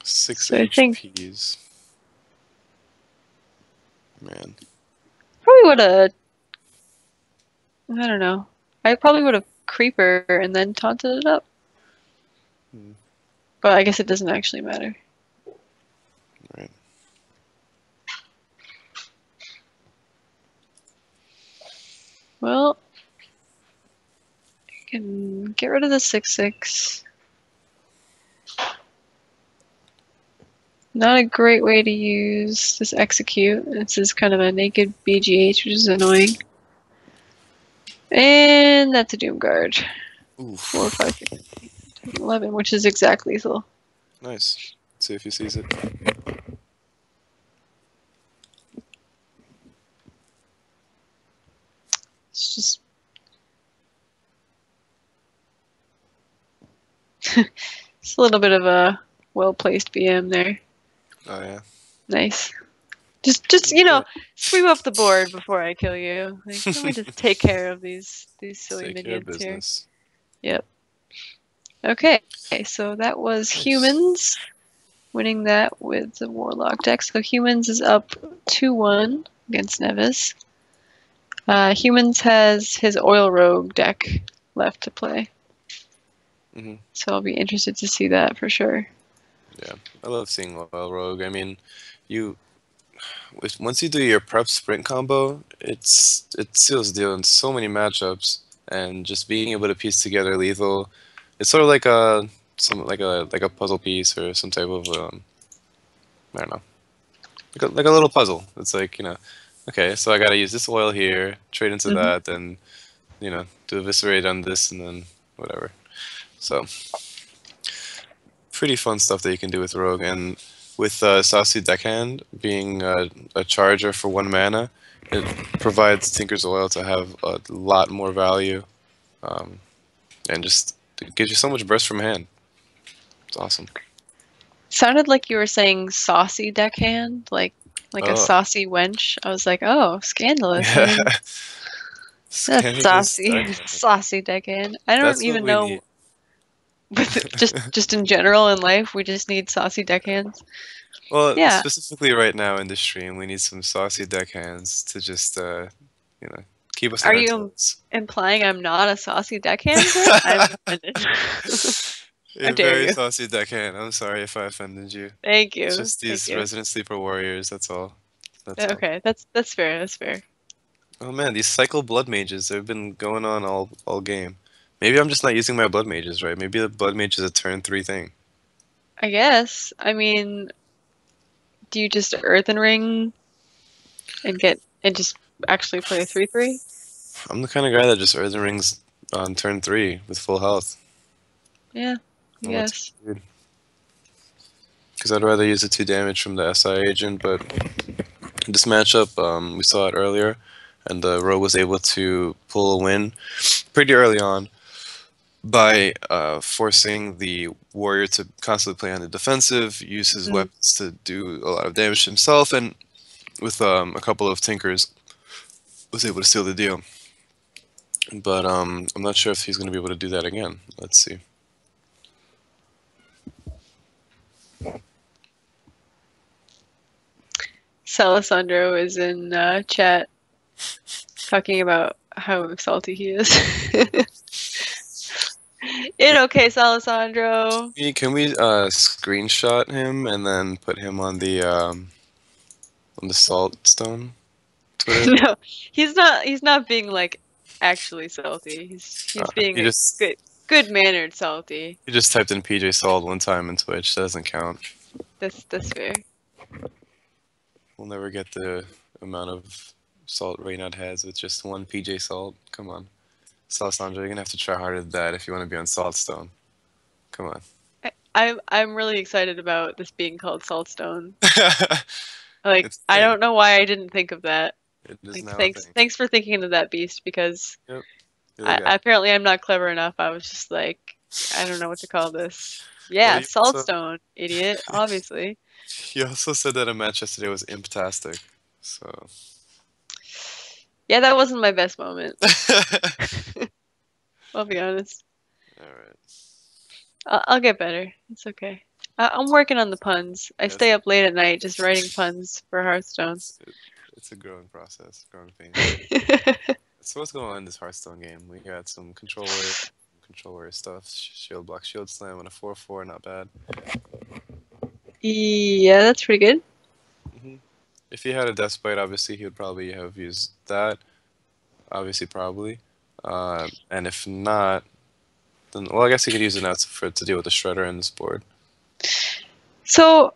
Six So I think HPs. Man. probably would have, I don't know. I probably would have creeper and then taunted it up. Hmm. But I guess it doesn't actually matter. Right. Well, you can get rid of the 6/6. Not a great way to use this execute. This is kind of a naked BGH, which is annoying. And that's a Doom Guard. Oof. 4, 5, 6, 11, which is exact lethal. Nice. Let's see if he sees it. It's just it's a little bit of a well-placed BM there. Oh yeah. Nice. Just sweep up the board before I kill you. Like, let me just take care of these silly Take care of minions here. business. Yep. Okay, so that was Nice. humans winning that with the warlock deck. So humans is up 2-1 against Nevis. Humans has his oil rogue deck left to play. Hmm. So I'll be interested to see that for sure. Yeah, I love seeing Oil Rogue. I mean, you once you do your prep sprint combo, it seals the deal in so many matchups, and just being able to piece together lethal, it's sort of like a puzzle piece or some type of I don't know, like a little puzzle. It's like, okay, so I gotta use this oil here, trade into Hmm. that, then do eviscerate on this, and then whatever. So pretty fun stuff that you can do with Rogue, and with Saucy Deckhand being a charger for 1 mana, it provides Tinker's Oil to have a lot more value, um, and just it gives you so much burst from hand. It's awesome. Sounded like you were saying saucy deckhand, like a Oh, saucy wench. I was like, oh, scandalous. I yeah. didn't. That's Scandalous saucy, Deckhand. saucy deckhand. I don't That's what even we need. know. Just in general in life, we just need saucy deckhands. Well, Yeah. specifically right now in the stream, we need some saucy deckhands to just, you know, keep us on Are our you toes. implying I'm not a saucy deckhand then? I'm offended. How You're a dare very you? saucy deckhand. I'm sorry if I offended you. Thank It's you. just Thank these you. resident sleeper warriors. That's all. That's all. Okay, that's fair. That's fair. Oh man, these cycle blood mages. They've been going on all game. Maybe I'm just not using my blood mages right. Maybe the blood mage is a turn 3 thing. I guess. I mean, do you just earthen ring and just actually play a 3/3? I'm the kind of guy that just earthen rings on turn 3 with full health. Yeah, I Oh, that's guess. weird. Because I'd rather use the 2 damage from the SI agent, but this matchup, we saw it earlier, and the Rogue was able to pull a win pretty early on by forcing the warrior to constantly play on the defensive, use his Mm. weapons to do a lot of damage to himself, and with a couple of tinkers, was able to seal the deal. But I'm not sure if he's going to be able to do that again. Let's see. Salesandro is in chat talking about how salty he is. Okay, Salesandro. Can we screenshot him and then put him on the Salt Stone Twitter? No, he's not. He's not being like actually salty. He's being He like just good mannered salty. he just typed in PJ Salt one time in Twitch. That doesn't count. That's fair. We'll never get the amount of salt Reynard has with just one PJ Salt. Come on. Salsandra, you're gonna have to try harder than that if you want to be on Saltstone. Come on. I'm really excited about this being called Saltstone. Like It's a I thing. don't know why I didn't think of that. It is Like now a thing. thanks for thinking of that, Beast, because Yep. You're the guy. apparently I'm not clever enough. I was just like, I don't know what to call this. Well, Yeah, Saltstone, idiot, obviously. you also said that a match yesterday was imptastic. So. Yeah, that wasn't my best moment. All I'll be honest. right. I'll get better. It's okay. I'm working on the puns. I Yes, stay up late at night just writing puns for Hearthstone. it's a growing process, growing pain. So what's going on in this Hearthstone game? We got some controller stuff. Shield block, shield slam on a 4/4, not bad. Yeah, that's pretty good. If he had a Death Bite, obviously he would probably have used that. Obviously, probably. And if not, then well, I guess he could use it now to deal with the Shredder in this board. So,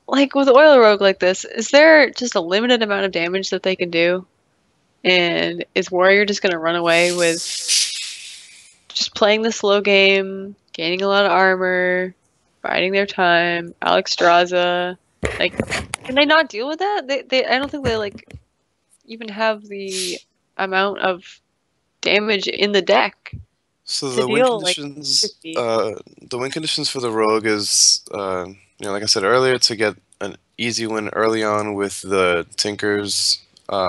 like with Oil Rogue like this, is there just a limited amount of damage that they can do? And is Warrior just gonna run away with just playing the slow game, gaining a lot of armor, biding their time, Alex Straza? Like, can they not deal with that? I don't think they like even have the amount of damage in the deck So to the win deal like conditions, 50. the win conditions for the Rogue is, like I said earlier, to get an easy win early on with the Tinkers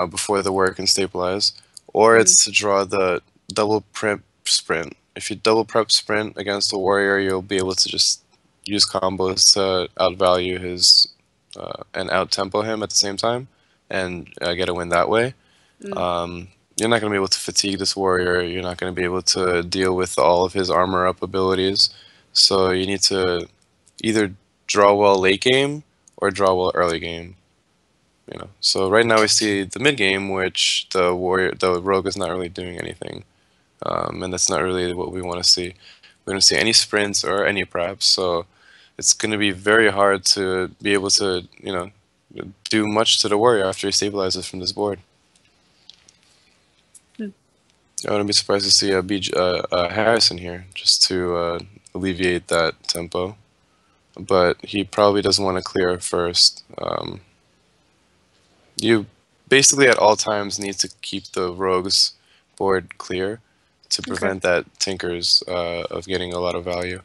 before the work and stabilize, or it's to draw the double prep sprint. If you double prep sprint against a warrior, you'll be able to just use combos to outvalue his and out tempo him at the same time and get a win that way. You're not going to be able to fatigue this warrior. You're not going to be able to deal with all of his armor up abilities. So you need to either draw well late game or draw well early game. So right now we see the mid game, which the rogue is not really doing anything, and that's not really what we want to see. We don't see any sprints or any preps, so it's going to be very hard to be able to do much to the warrior after he stabilizes from this board. I wouldn't be surprised to see Harrison here just to alleviate that tempo, but he probably doesn't want to clear first. You basically at all times need to keep the rogues board clear to prevent that Tinkers of getting a lot of value.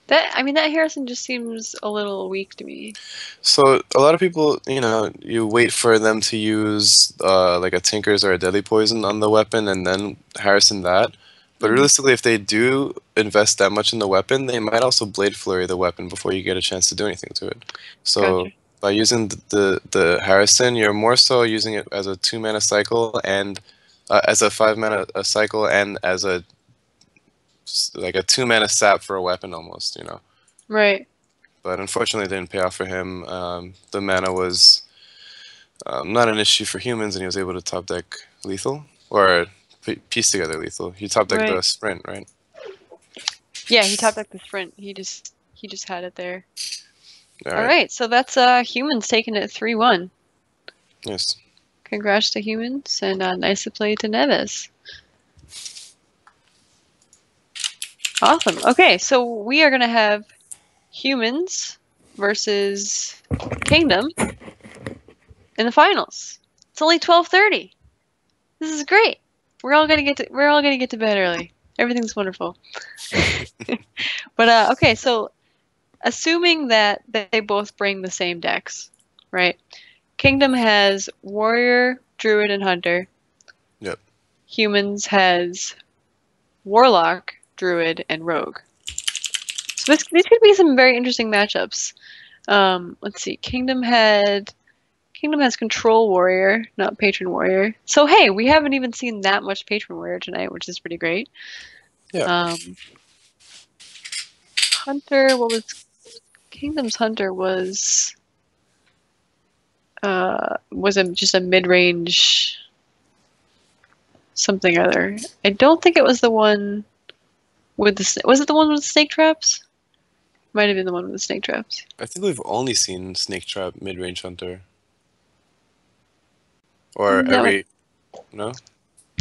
That Harrison just seems a little weak to me. So a lot of people, you wait for them to use like a Tinkers or a Deadly Poison on the weapon and then Harrison that. But realistically, if they do invest that much in the weapon, they might also Blade Flurry the weapon before you get a chance to do anything to it. So by using the Harrison, you're more so using it as a 2-mana cycle and as a 5-mana cycle and as a 2-mana sap for a weapon almost, Right. But unfortunately, it didn't pay off for him. The mana was not an issue for humans, and he was able to top deck lethal or piece together lethal. He top decked the sprint, right? Yeah, he top decked the sprint. He just had it there. All right, so that's humans taking it 3-1. Yes. Congrats to humans, and nice to play to Neves. Awesome. Okay, so we are gonna have humans versus Kingdom in the finals. It's only 12:30. This is great. We're all gonna get to bed early. Everything's wonderful. But okay, so assuming that they both bring the same decks, right? Kingdom has Warrior, Druid, and Hunter. Yep. Humans has Warlock, Druid, and Rogue. So these could be some very interesting matchups. Let's see. Kingdom has Control Warrior, not Patron Warrior. So hey, we haven't even seen that much Patron Warrior tonight, which is pretty great. Yeah. Um, Hunter, what was Kingdom's Hunter was just a mid-range something other. I don't think it was the one with was it the one with the snake traps? Might have been the one with the snake traps. I think we've only seen Snake Trap mid-range hunter. Or That might, every no?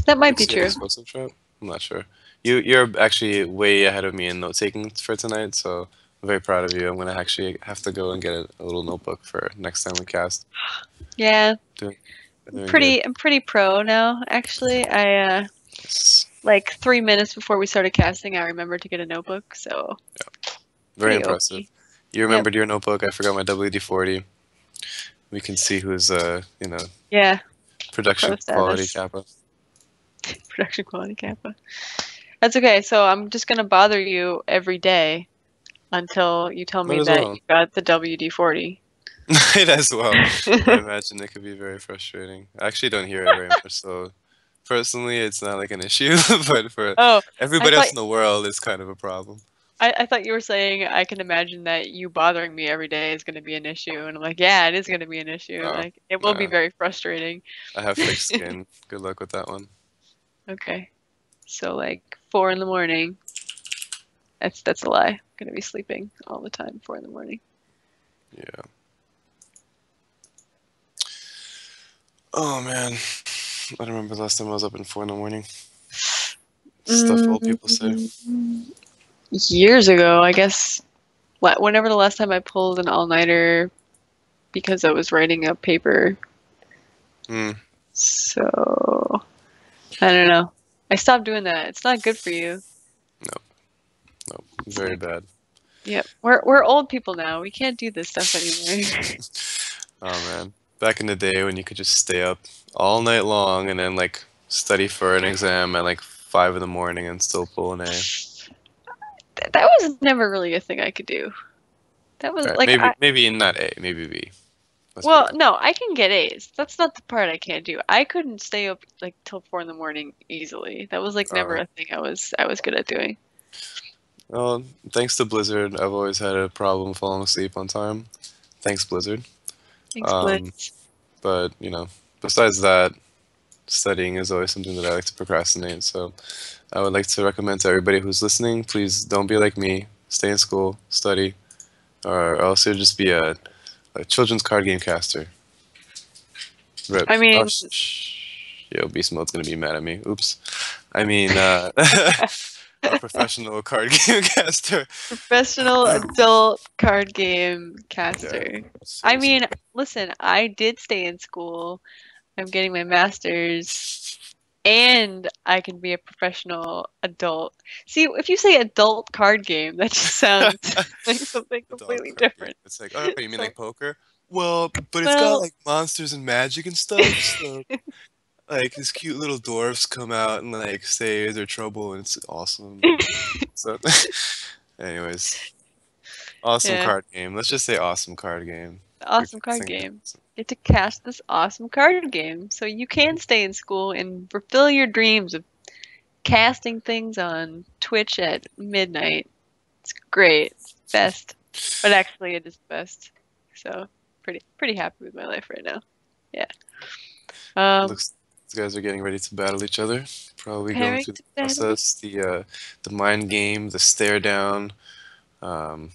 that might Like be Snake true. Explosive Trap? I'm not sure. You're actually way ahead of me in note taking for tonight, so I'm very proud of you. I'm gonna actually have to go and get a little notebook for next time we cast. Yeah, Doing doing good. I'm pretty pro now, actually. I Yes. like 3 minutes before we started casting, I remembered to get a notebook, so Very pretty impressive. OP. You Yep. remembered your notebook. I forgot my WD-40. We can see who's Yeah, pro production quality status. kappa. Production quality kappa. That's okay. So I'm just gonna bother you every day until you tell Might me as that well. you got the WD-40. Might as well. I imagine it could be very frustrating. I actually don't hear it very much, so personally, it's not like an issue, but for Oh, I everybody thought else in the world, it's kind of a problem. I thought you were saying I can imagine that you bothering me every day is going to be an issue, and I'm like, yeah, it is going to be an issue. Oh, Like, it will be nah. very frustrating. I have thick skin. Good luck with that one. Okay, so like 4 in the morning. That's a lie. I'm gonna be sleeping all the time 4 in the morning. Yeah. Oh man. I don't remember the last time I was up in 4 in the morning. Stuff old people say. Mm, years ago, I guess. Whenever the last time I pulled an all-nighter because I was writing a paper. Hmm. So I don't know. I stopped doing that. It's not good for you. No, no. It's Very not good. bad. Yep. We're old people now. We can't do this stuff anymore. Oh man. Back in the day when you could just stay up all night long and then like study for an exam at like 5 in the morning and still pull an A. That was never really a thing I could do. That was Right. like Maybe in not A, maybe B. Let's be well, honest. no, I can get A's. That's not the part I can't do. I couldn't stay up like till 4 in the morning easily. That was like never Uh, a thing I was good at doing. well, thanks to Blizzard, I've always had a problem falling asleep on time. Thanks, Blizzard. Thanks, Um, Blitz. but besides that, studying is always something that I like to procrastinate. So I would like to recommend to everybody who's listening, please don't be like me. Stay in school, study, or else you'll just be a children's card game caster. Rip. I Oh, mean, Yo, Beast Mode's gonna be mad at me. Oops. I mean, a professional card game caster. professional adult card game Yeah, caster. I seriously. mean, listen, I did stay in school. I'm getting my master's, and I can be a professional adult. See, if you say adult card game, that just sounds like something Adult completely card game. different. It's like, oh, you mean So, like poker? Well, but it's got well, like monsters and magic and stuff. So like these cute little dwarfs come out and like save their trouble, and it's awesome. So, anyways, awesome yeah, card game. Let's just say awesome card game. We're awesome card guessing it. game. Get to cast this awesome card game, so you can stay in school and fulfill your dreams of casting things on Twitch at midnight. It's great. It's the best. But actually it is the best. So pretty happy with my life right now. Yeah. Um Looks these guys are getting ready to battle each other. Probably going preparing through the to battle. process, the mind game, the stare down. Um,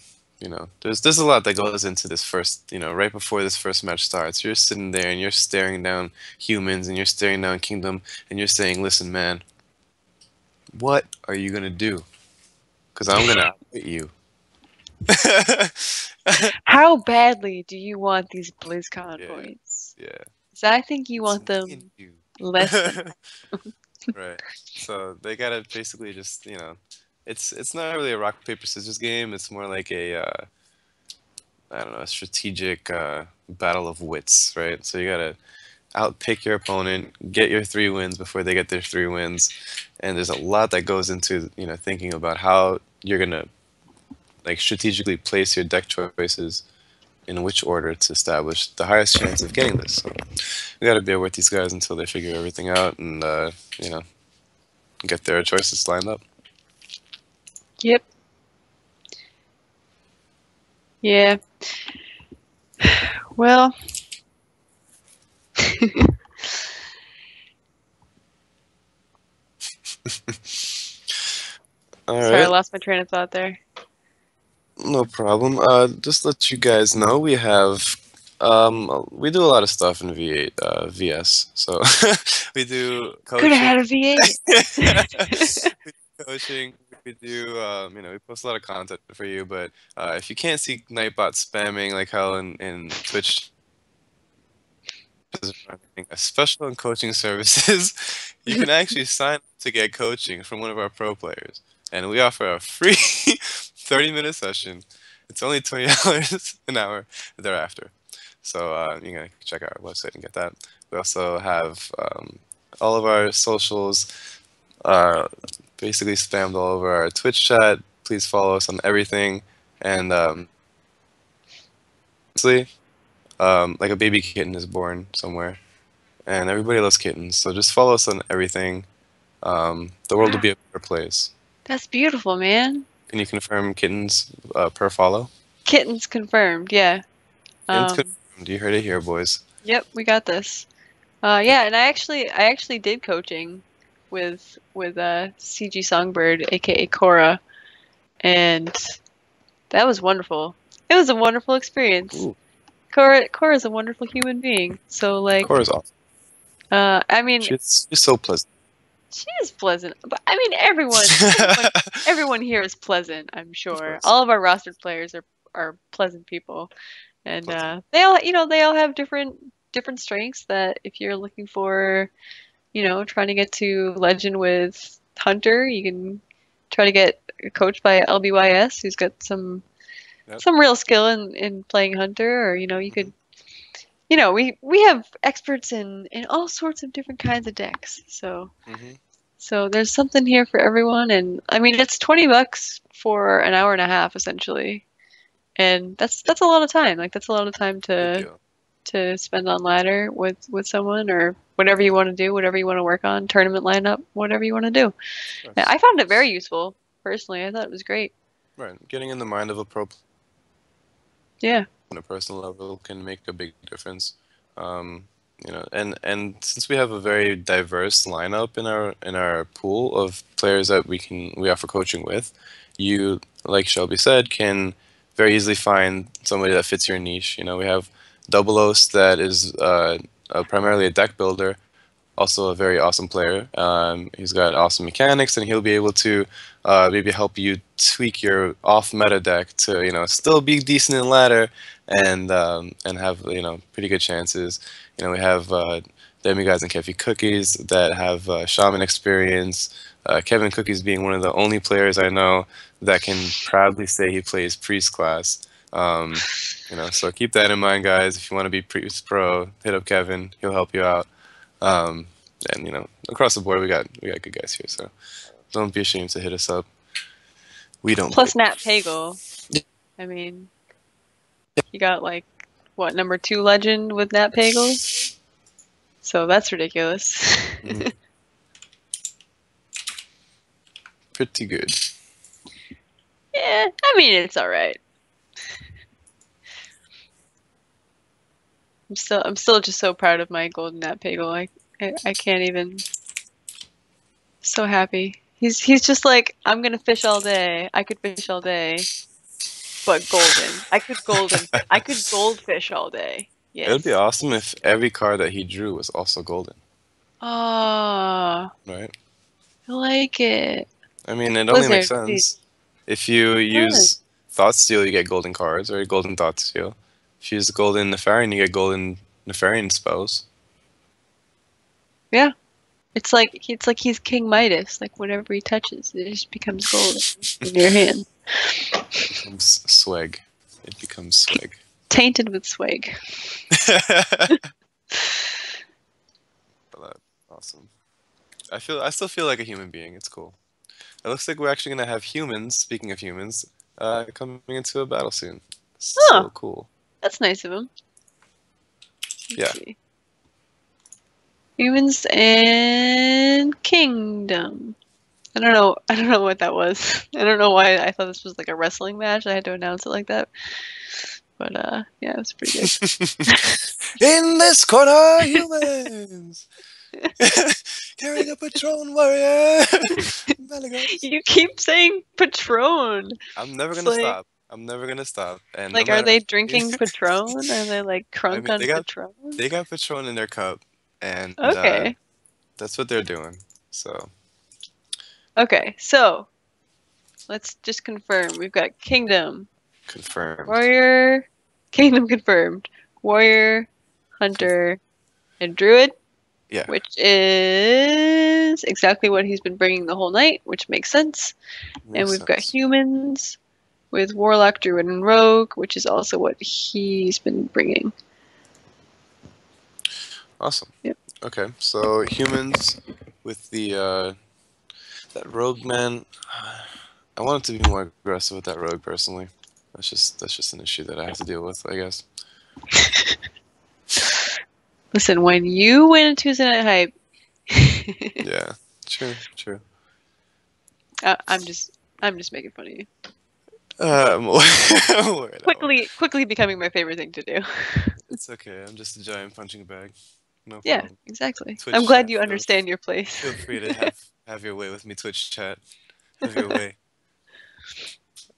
there's a lot that goes into this first. Right before this first match starts, you're sitting there and you're staring down humans and you're staring down Kingdom and you're saying, "Listen, man, what are you gonna do? Because I'm gonna outwit you." How badly do you want these BlizzCon Yeah, points? yeah. 'Cause I think you It's want me and them you. less than Right. So they gotta basically just, it's not really a rock paper scissors game. It's more like I don't know, a strategic battle of wits, right? So you gotta outpick your opponent, get your 3 wins before they get their 3 wins, and there's a lot that goes into thinking about how you're gonna like strategically place your deck choices in which order to establish the highest chance of getting this. So we got to bear with these guys until they figure everything out and you know get their choices lined up. Yep. Yeah. Well, All sorry, I right, lost my train of thought there. no problem. Just let you guys know we do a lot of stuff in V8 VS. So we do Could have coaching. had a V8. We do coaching. We do we post a lot of content for you. But if you can't see Nightbot spamming like hell in Twitch is running a special in coaching services, you can actually sign up to get coaching from one of our pro players. And we offer a free 30-minute session. It's only $20 an hour thereafter. So you can check out our website and get that. We also have all of our socials basically spammed all over our Twitch chat. Please follow us on everything. And honestly, like a baby kitten is born somewhere and everybody loves kittens. So just follow us on everything. The world will be a better place. That's beautiful, man. Can you confirm kittens per follow? Kittens confirmed. Yeah. Kittens Um. confirmed. You heard it here, boys. Yep, we got this. Yeah, and I actually did coaching with CG Songbird, aka Cora, and that was wonderful. It was a wonderful experience. Ooh, Cora's a wonderful human being. So like, Cora's awesome. I mean, She's so pleasant. she is pleasant, but I mean, everyone here is pleasant. I'm Of sure course, all of our rostered players are pleasant people, and pleasant. they all have different strengths that if you're looking for, trying to get to legend with Hunter, you can try to get coached by LBYS, who's got some Yep. some real skill in playing Hunter, or you Hmm. could, we have experts in all sorts of different kinds of decks. So Hmm. so there's something here for everyone, and I mean it's $20 for an hour and a half essentially, and that's a lot of time. Like that's a lot of time Good to deal. to spend on ladder with someone, or whatever you want to do, whatever you want to work on, tournament lineup, whatever you want to do. Of Yeah, course. I found it very useful personally. I thought it was great. Right. Getting in the mind of a pro Yeah. on a personal level can make a big difference. Um, and since we have a very diverse lineup in our pool of players that we offer coaching with, you, like Shelby said, can very easily find somebody that fits your niche. We have Double Os that is primarily a deck builder, also a very awesome player. He's got awesome mechanics, and he'll be able to maybe help you tweak your off meta deck to still be decent in ladder and have pretty good chances. We have Demi-Guys and Kefi Cookies that have shaman experience. Kevin Cookies being one of the only players I know that can proudly say he plays priest class. So keep that in mind, guys. If you want to be priest pro, hit up Kevin. He'll help you out. Um, and across the board, we got good guys here. So don't be ashamed to hit us up. We don't bite. Plus Nat Pagle. I mean, you got like what, number two legend with Nat Pagle? So that's ridiculous. Mhm. Pretty good. Yeah, I mean it's all right. I'm still just so proud of my golden Nat Pagle. I can't even. So happy. He's just like, I'm gonna fish all day. I could fish all day, but golden. I could goldfish all day. It would be Yes. awesome if every card that he drew was also golden, Ah, right? I like it. I mean, it only makes Blizzard, please. sense. If you It does. use Thought Steal, you get golden cards, or golden Thought Steal. If you use golden Nefarian, you get golden Nefarian spells. Yeah. It's like he's King Midas. Like whatever he touches, it just becomes golden in your hand. Becomes swag. It becomes swag. Tainted with swag. Awesome. I still feel like a human being. It's cool. It looks like we're actually gonna have humans. Speaking of humans, coming into a battle soon. Oh, So cool. that's nice of him. Yeah. Let's see. Humans and Kingdom. I don't know. I don't know what that was. I don't know why I thought this was like a wrestling match. I had to announce it like that. But yeah, it was pretty good. In this corner, humans carrying a Patron warrior. Malagos. You keep saying Patron. I'm never It's gonna stop. I'm never gonna stop. And no like, are matter, they drinking Patron? Are they like I crunk mean, on they got Patron? they got Patron in their cup, and Okay. that's what they're doing. So Okay. So let's just confirm. We've got Kingdom, confirmed. Warrior, Kingdom confirmed, Warrior, Conf Hunter, and Druid, yeah, which is exactly what he's been bringing the whole night, which makes sense. And makes we've got sense. humans with Warlock, Druid, and Rogue, which is also what he's been bringing. Awesome. Yep. Okay, so humans with the that rogue man. I want it to be more aggressive with that rogue personally. That's just an issue that I have to deal with, I guess. Listen, when you win a Tuesday Night Hype, Yeah, true, true. I'm just making fun of you. I'm aware, I'm aware of that one. Quickly becoming my favorite thing to do. It's okay. I'm just a giant punching bag. No Yeah, problem. exactly. I'm Twitch glad chat, you understand your place. feel free to have your way with me. Twitch chat, have your way.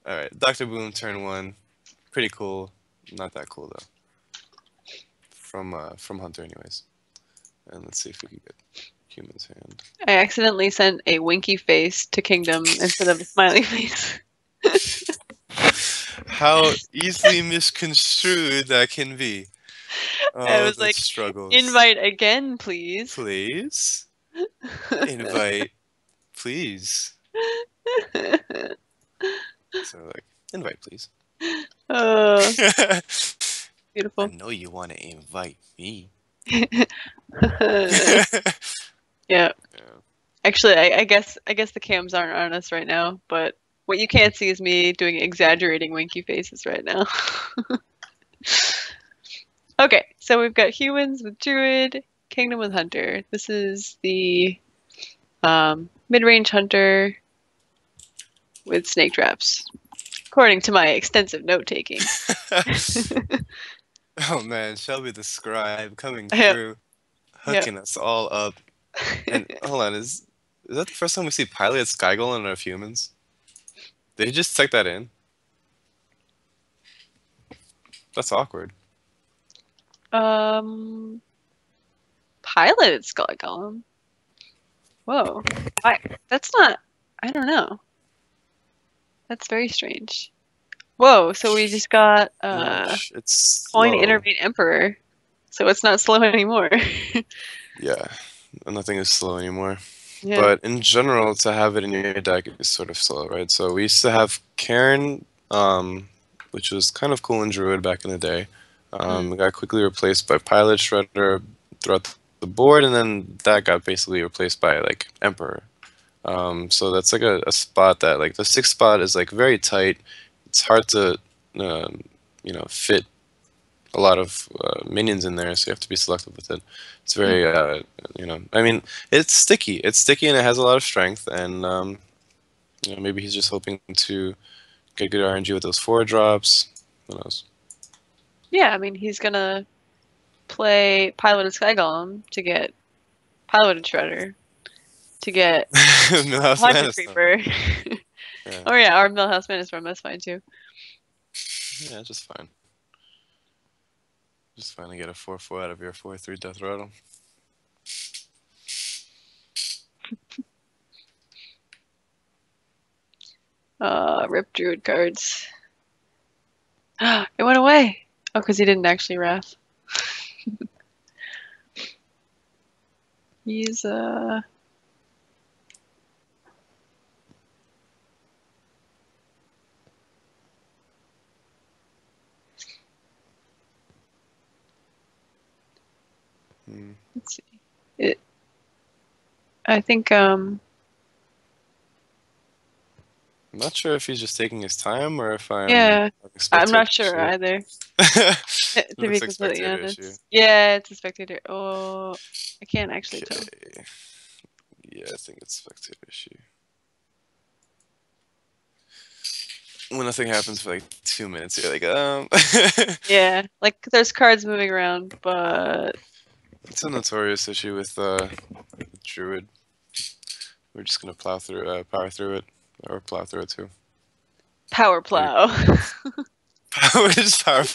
All right, Doctor Boom, turn one. Pretty cool. Not that cool though. From Hunter, anyways. And let's see if we can get Human's hand. I accidentally sent a winky face to Kingdom instead of a smiley face. How easily misconstrued that can be. I Oh, was the like, struggles. invite again, please. Please? Invite, please. So, like, invite, please. Oh, I beautiful. know you want to invite me. Yeah. Yeah. Actually, I guess the cams aren't on us right now, but what you can't see is me doing exaggerating winky faces right now. Okay, so we've got humans with Druid, Kingdom with Hunter. This is the mid-range Hunter with snake traps, according to my extensive note taking. Oh man, Shelby the scribe coming Yep, through, yep. hooking us all up. And hold on, is that the first time we see Pilot Sky Golem of humans? Did he just take that in? That's awkward. um, Piloted Skull Golem. Whoa, I that's not. I don't know. That's very strange. Whoa, so we just got Much. It's Coin slow. Innervate Emperor. So it's not slow anymore. Yeah, nothing is slow anymore. Yeah. But in general, to have it in your deck is sort of slow, right? So we used to have Karen, which was kind of cool in Druid back in the day. Mm. It got quickly replaced by Pilot Shredder throughout the board, and then that got basically replaced by like Emperor. So that's like a spot that like the sixth spot is like very tight. It's hard to um, fit a lot of minions in there, so you have to be selective with it. It's Mm. very, I mean, it's sticky. It's sticky and it has a lot of strength, and maybe he's just hoping to get good RNG with those four drops. Who knows? Yeah, I mean he's gonna play Piloted Sky Golem to get Piloted Shredder to get Millhouse Haunted Manastorm. Creeper. Yeah, Oh yeah, our Millhouse Manastorm, that's fine too. yeah, just fine. Just fine to get a 4/4 out of your 4/3 Death Rattle. Rip Druid cards. It went away. Oh, because he didn't actually wrath. He's Hmm. let's see. It I think I'm not sure if he's just taking his time or if I'm Yeah, having I'm spectator not sure issue. either, to be Looks like completely spectator issue. honest. Yeah, it's a spectator. Oh, I can't actually tell. Okay. Yeah, I think it's spectator issue. When nothing happens for like 2 minutes, you're like, Yeah, like there's cards moving around, but It's a notorious issue with Druid. We're just gonna power through it, or plow through it too. power Maybe plow. we're just power.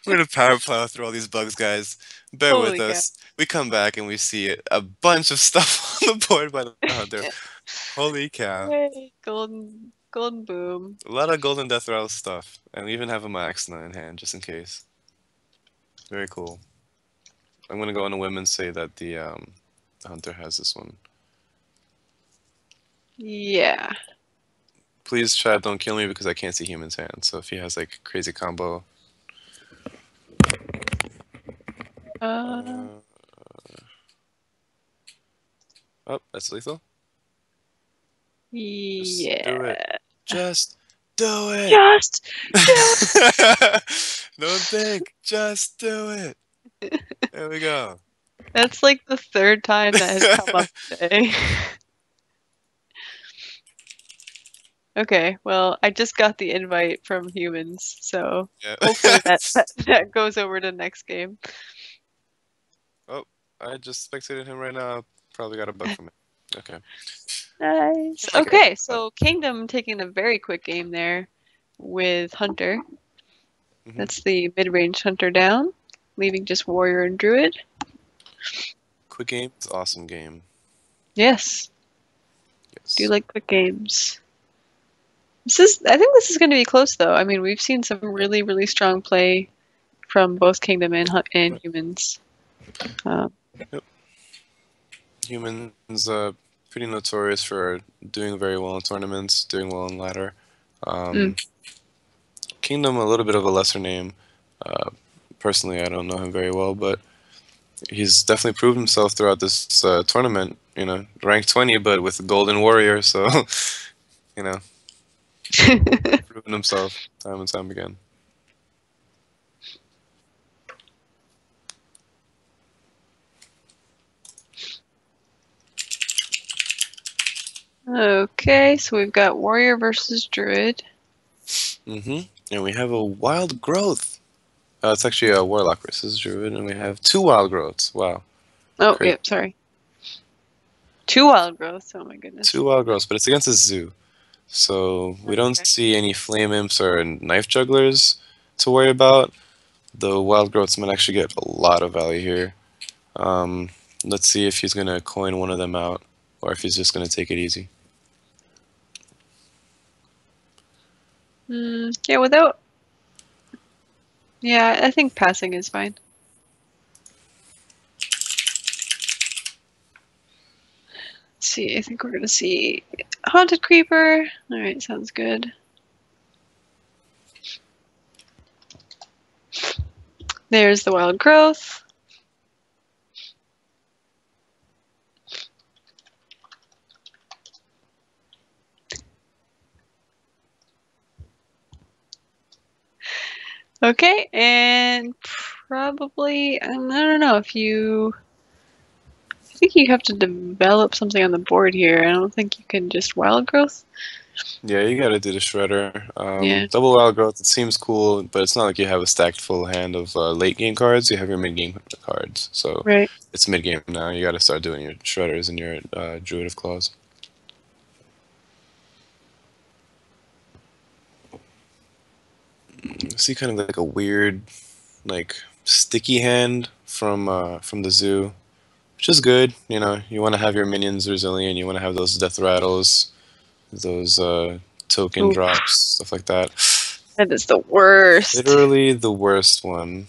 We're gonna power plow through all these bugs, guys. Bear with Holy cow. us. We come back and we see a bunch of stuff on the board by the hunter. Holy cow! Yay, golden boom. A lot of golden death rattle stuff, and we even have a max in hand just in case. Very cool. I'm gonna go on a whim and say that the hunter has this one. Yeah. Please, chat, don't kill me because I can't see human's hand. So if he has like crazy combo, Uh, uh, oh, that's lethal. Just do it. yeah. Just do it. Just do Don't think. Just do it. it. There we go. That's like the third time that has come up today. Okay, well, I just got the invite from humans, so Yeah. hopefully that goes over to next game. Oh, I just spectated him right now. Probably got a bug from it. Okay. Nice. I care Okay, about that. so Kingdom taking a very quick game there with Hunter. Hmm. That's the mid-range Hunter down, leaving just Warrior and Druid. Quick game is awesome game. Yes, do Yes. like quick games. I think this is going to be close though. I mean, we've seen some really, really strong play from both Kingdom and humans. Um, Yep. Humans pretty notorious for doing very well in tournaments, doing well in ladder. mm, Um, Kingdom a little bit of a lesser name. Uh, Personally, I don't know him very well, but he's definitely proved himself throughout this tournament. You know, ranked 20, but with Golden Warrior, so you know, proven himself time and time again. Okay, so we've got Warrior versus Druid. And we have a Wild Growth. It's actually a Warlock versus Druid, and we have two Wild Growths. Wow, Oh, crazy. yep, sorry. Two wild growths. Oh my goodness. Two Wild Growths, but it's against a zoo. So we don't Okay. see any Flame Imps or Knife Jugglers to worry about. The Wild Growths might actually get a lot of value here. Um, let's see if he's going to coin one of them out, or if he's just going to take it easy. Yeah, without. Yeah, I think passing is fine. Let's see, I think we're gonna see Haunted Creeper. Alright, sounds good. There's the Wild Growth. Okay, and probably, I don't know if you. I think you have to develop something on the board here. I don't think you can just Wild Growth. Yeah, you got to do the Shredder. Yeah. Double Wild Growth, it seems cool, but it's not like you have a stacked full hand of late game cards. You have your mid game cards. So Right. it's mid game now. You got to start doing your Shredders and your Druid of Claws. See kind of like a weird, like sticky hand from the zoo, which is good. You know, you want to have your minions resilient. You want to have those death rattles, those token Oof, drops, stuff like that. that is the worst. Literally the worst one.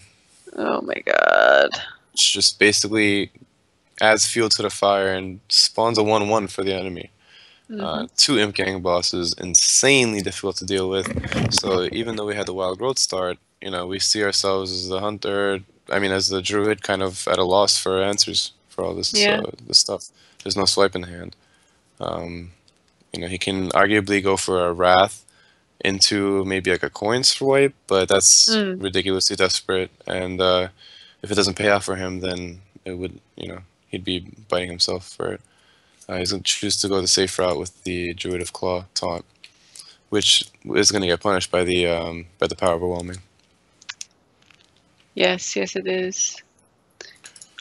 Oh my god. It's just basically adds fuel to the fire and spawns a 1/1 for the enemy. Hmm. Two Imp Gang bosses, insanely difficult to deal with. So even though we had the Wild Growth start, you know, we see ourselves as the hunter. I mean, as the druid, kind of at a loss for answers for all this Yeah. this stuff. There's no swipe in the hand. Um, He can arguably go for a Wrath into maybe like a coin swipe, but that's Mm. ridiculously desperate. And if it doesn't pay off for him, then it would, he'd be biting himself for it. He's going to choose to go the safe route with the Druid of Claw taunt, which is going to get punished by the power overwhelming. Yes, yes, it is.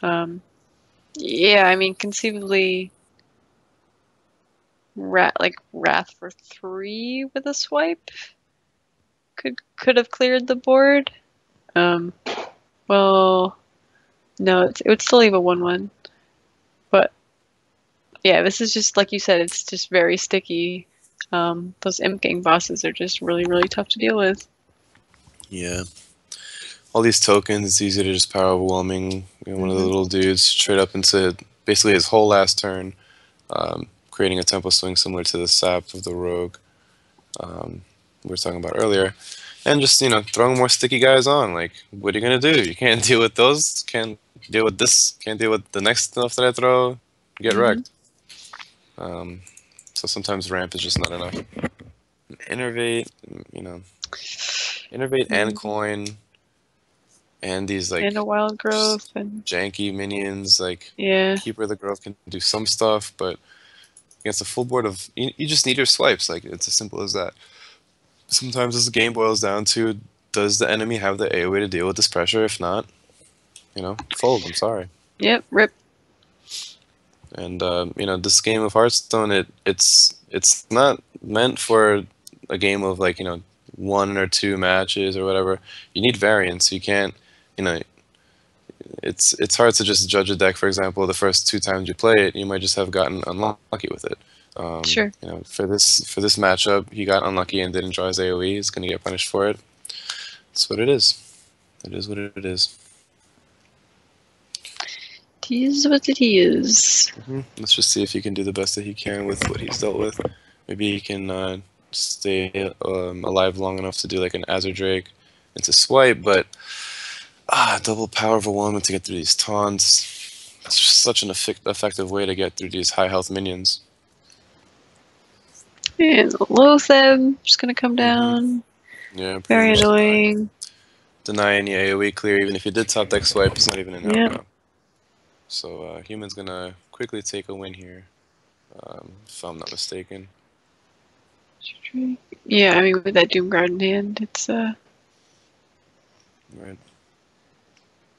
Yeah, I mean, conceivably, Wrath for 3 with a swipe could have cleared the board. Well, no, it would still leave a 1/1. But yeah, this is just like you said, it's just very sticky. Those Imp Gang bosses are just really, really tough to deal with. Yeah. All these tokens, it's easy to just power overwhelming one of the little dudes straight up into basically his whole last turn, creating a tempo swing similar to the sap of the rogue we were talking about earlier. And just, throwing more sticky guys on. Like, what are you going to do? You can't deal with those. Can't deal with this. Can't deal with the next stuff that I throw. Get wrecked. So sometimes ramp is just not enough. Innervate, Innervate and coin. And these, like, And a wild growth and janky minions. Like, yeah. Keeper of the Grove can do some stuff, but against a full board of... You just need your swipes. Like, it's as simple as that. Sometimes this game boils down to, does the enemy have the AoE to deal with this pressure? If not, fold. I'm sorry. Yep, rip. And this game of Hearthstone, it's not meant for a game of like 1 or 2 matches or whatever. You need variance. You can't, it's hard to just judge a deck. For example, the first 2 times you play it, you might just have gotten unlucky with it. Sure. For this matchup, he got unlucky and didn't draw his AoE. He's going to get punished for it. That's what it is. It is what it is. It is what it is. Let's just see if he can do the best that he can with what he's dealt with. Maybe he can stay alive long enough to do like an Azure Drake into swipe, but double power overwhelming to get through these taunts. It's just such an effective way to get through these high health minions. And Loatheb just gonna come down. Yeah, very annoying. Deny any AoE clear, even if you did top deck swipe, it's not even an outcome. So Human's gonna quickly take a win here, if I'm not mistaken. Yeah, I mean with that Doomguard in hand, it's right.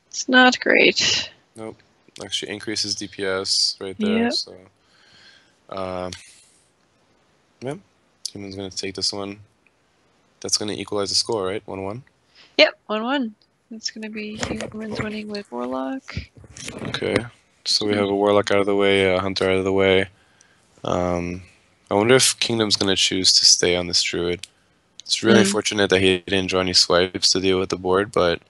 It's not great. Nope. Actually increases DPS right there. Yep. So yeah, Human's gonna take this one. That's gonna equalize the score, right? 1-1. Yep, 1-1. It's gonna be Humans winning with Warlock. Okay, so we have a Warlock out of the way, a Hunter out of the way. I wonder if Kingdom's gonna choose to stay on this Druid. It's really unfortunate that he didn't draw any swipes to deal with the board, but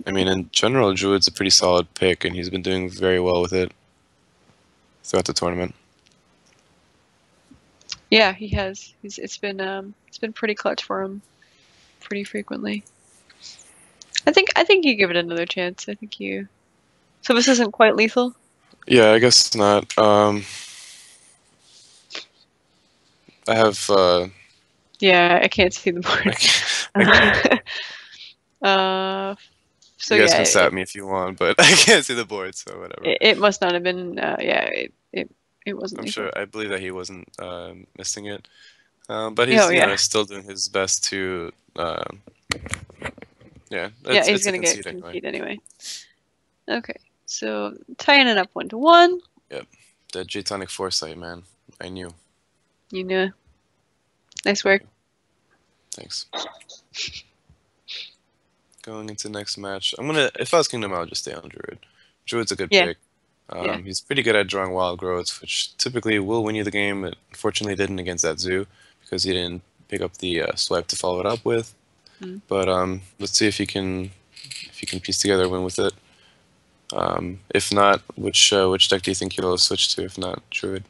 I mean, in general, Druid's a pretty solid pick, and he's been doing very well with it throughout the tournament. Yeah, he has. It's been pretty clutch for him, pretty frequently. I think you give it another chance. I think you. So this isn't quite lethal. Yeah, I guess not. I have. Yeah, I can't see the board. So you guys yeah, can sap me if you want, but I can't see the board, so whatever. It must not have been. Yeah, it wasn't. I'm lethal. sure. I believe that he wasn't missing it, but he's still doing his best to. Yeah. He's gonna get concede anyway. Okay, so tying it up 1-1. Yep, the J-tonic foresight, man. I knew. You knew. Nice work. Thanks. Going into next match, if I was Kingdom, I would just stay on Druid. Druid's a good pick. He's pretty good at drawing wild growths, which typically will win you the game. It unfortunately didn't against that Zoo because he didn't pick up the swipe to follow it up with. But let's see if he can piece together a win with it. If not, which deck do you think he'll switch to? If not Druid.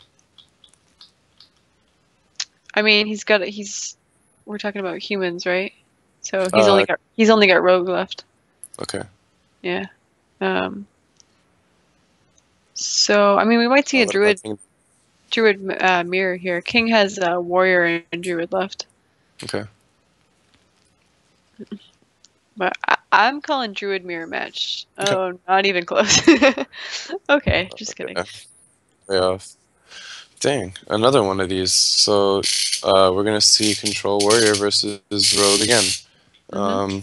I mean, we're talking about humans, right? So he's only got Rogue left. Okay. Yeah. So I mean, we might see a Druid. Druid mirror here. King has warrior and druid left. Okay. But I'm calling druid mirror match. Okay. Oh, not even close. Okay, just kidding. Yeah. Way off. Dang, another one of these. So we're gonna see control warrior versus rogue again. Mhm. Um,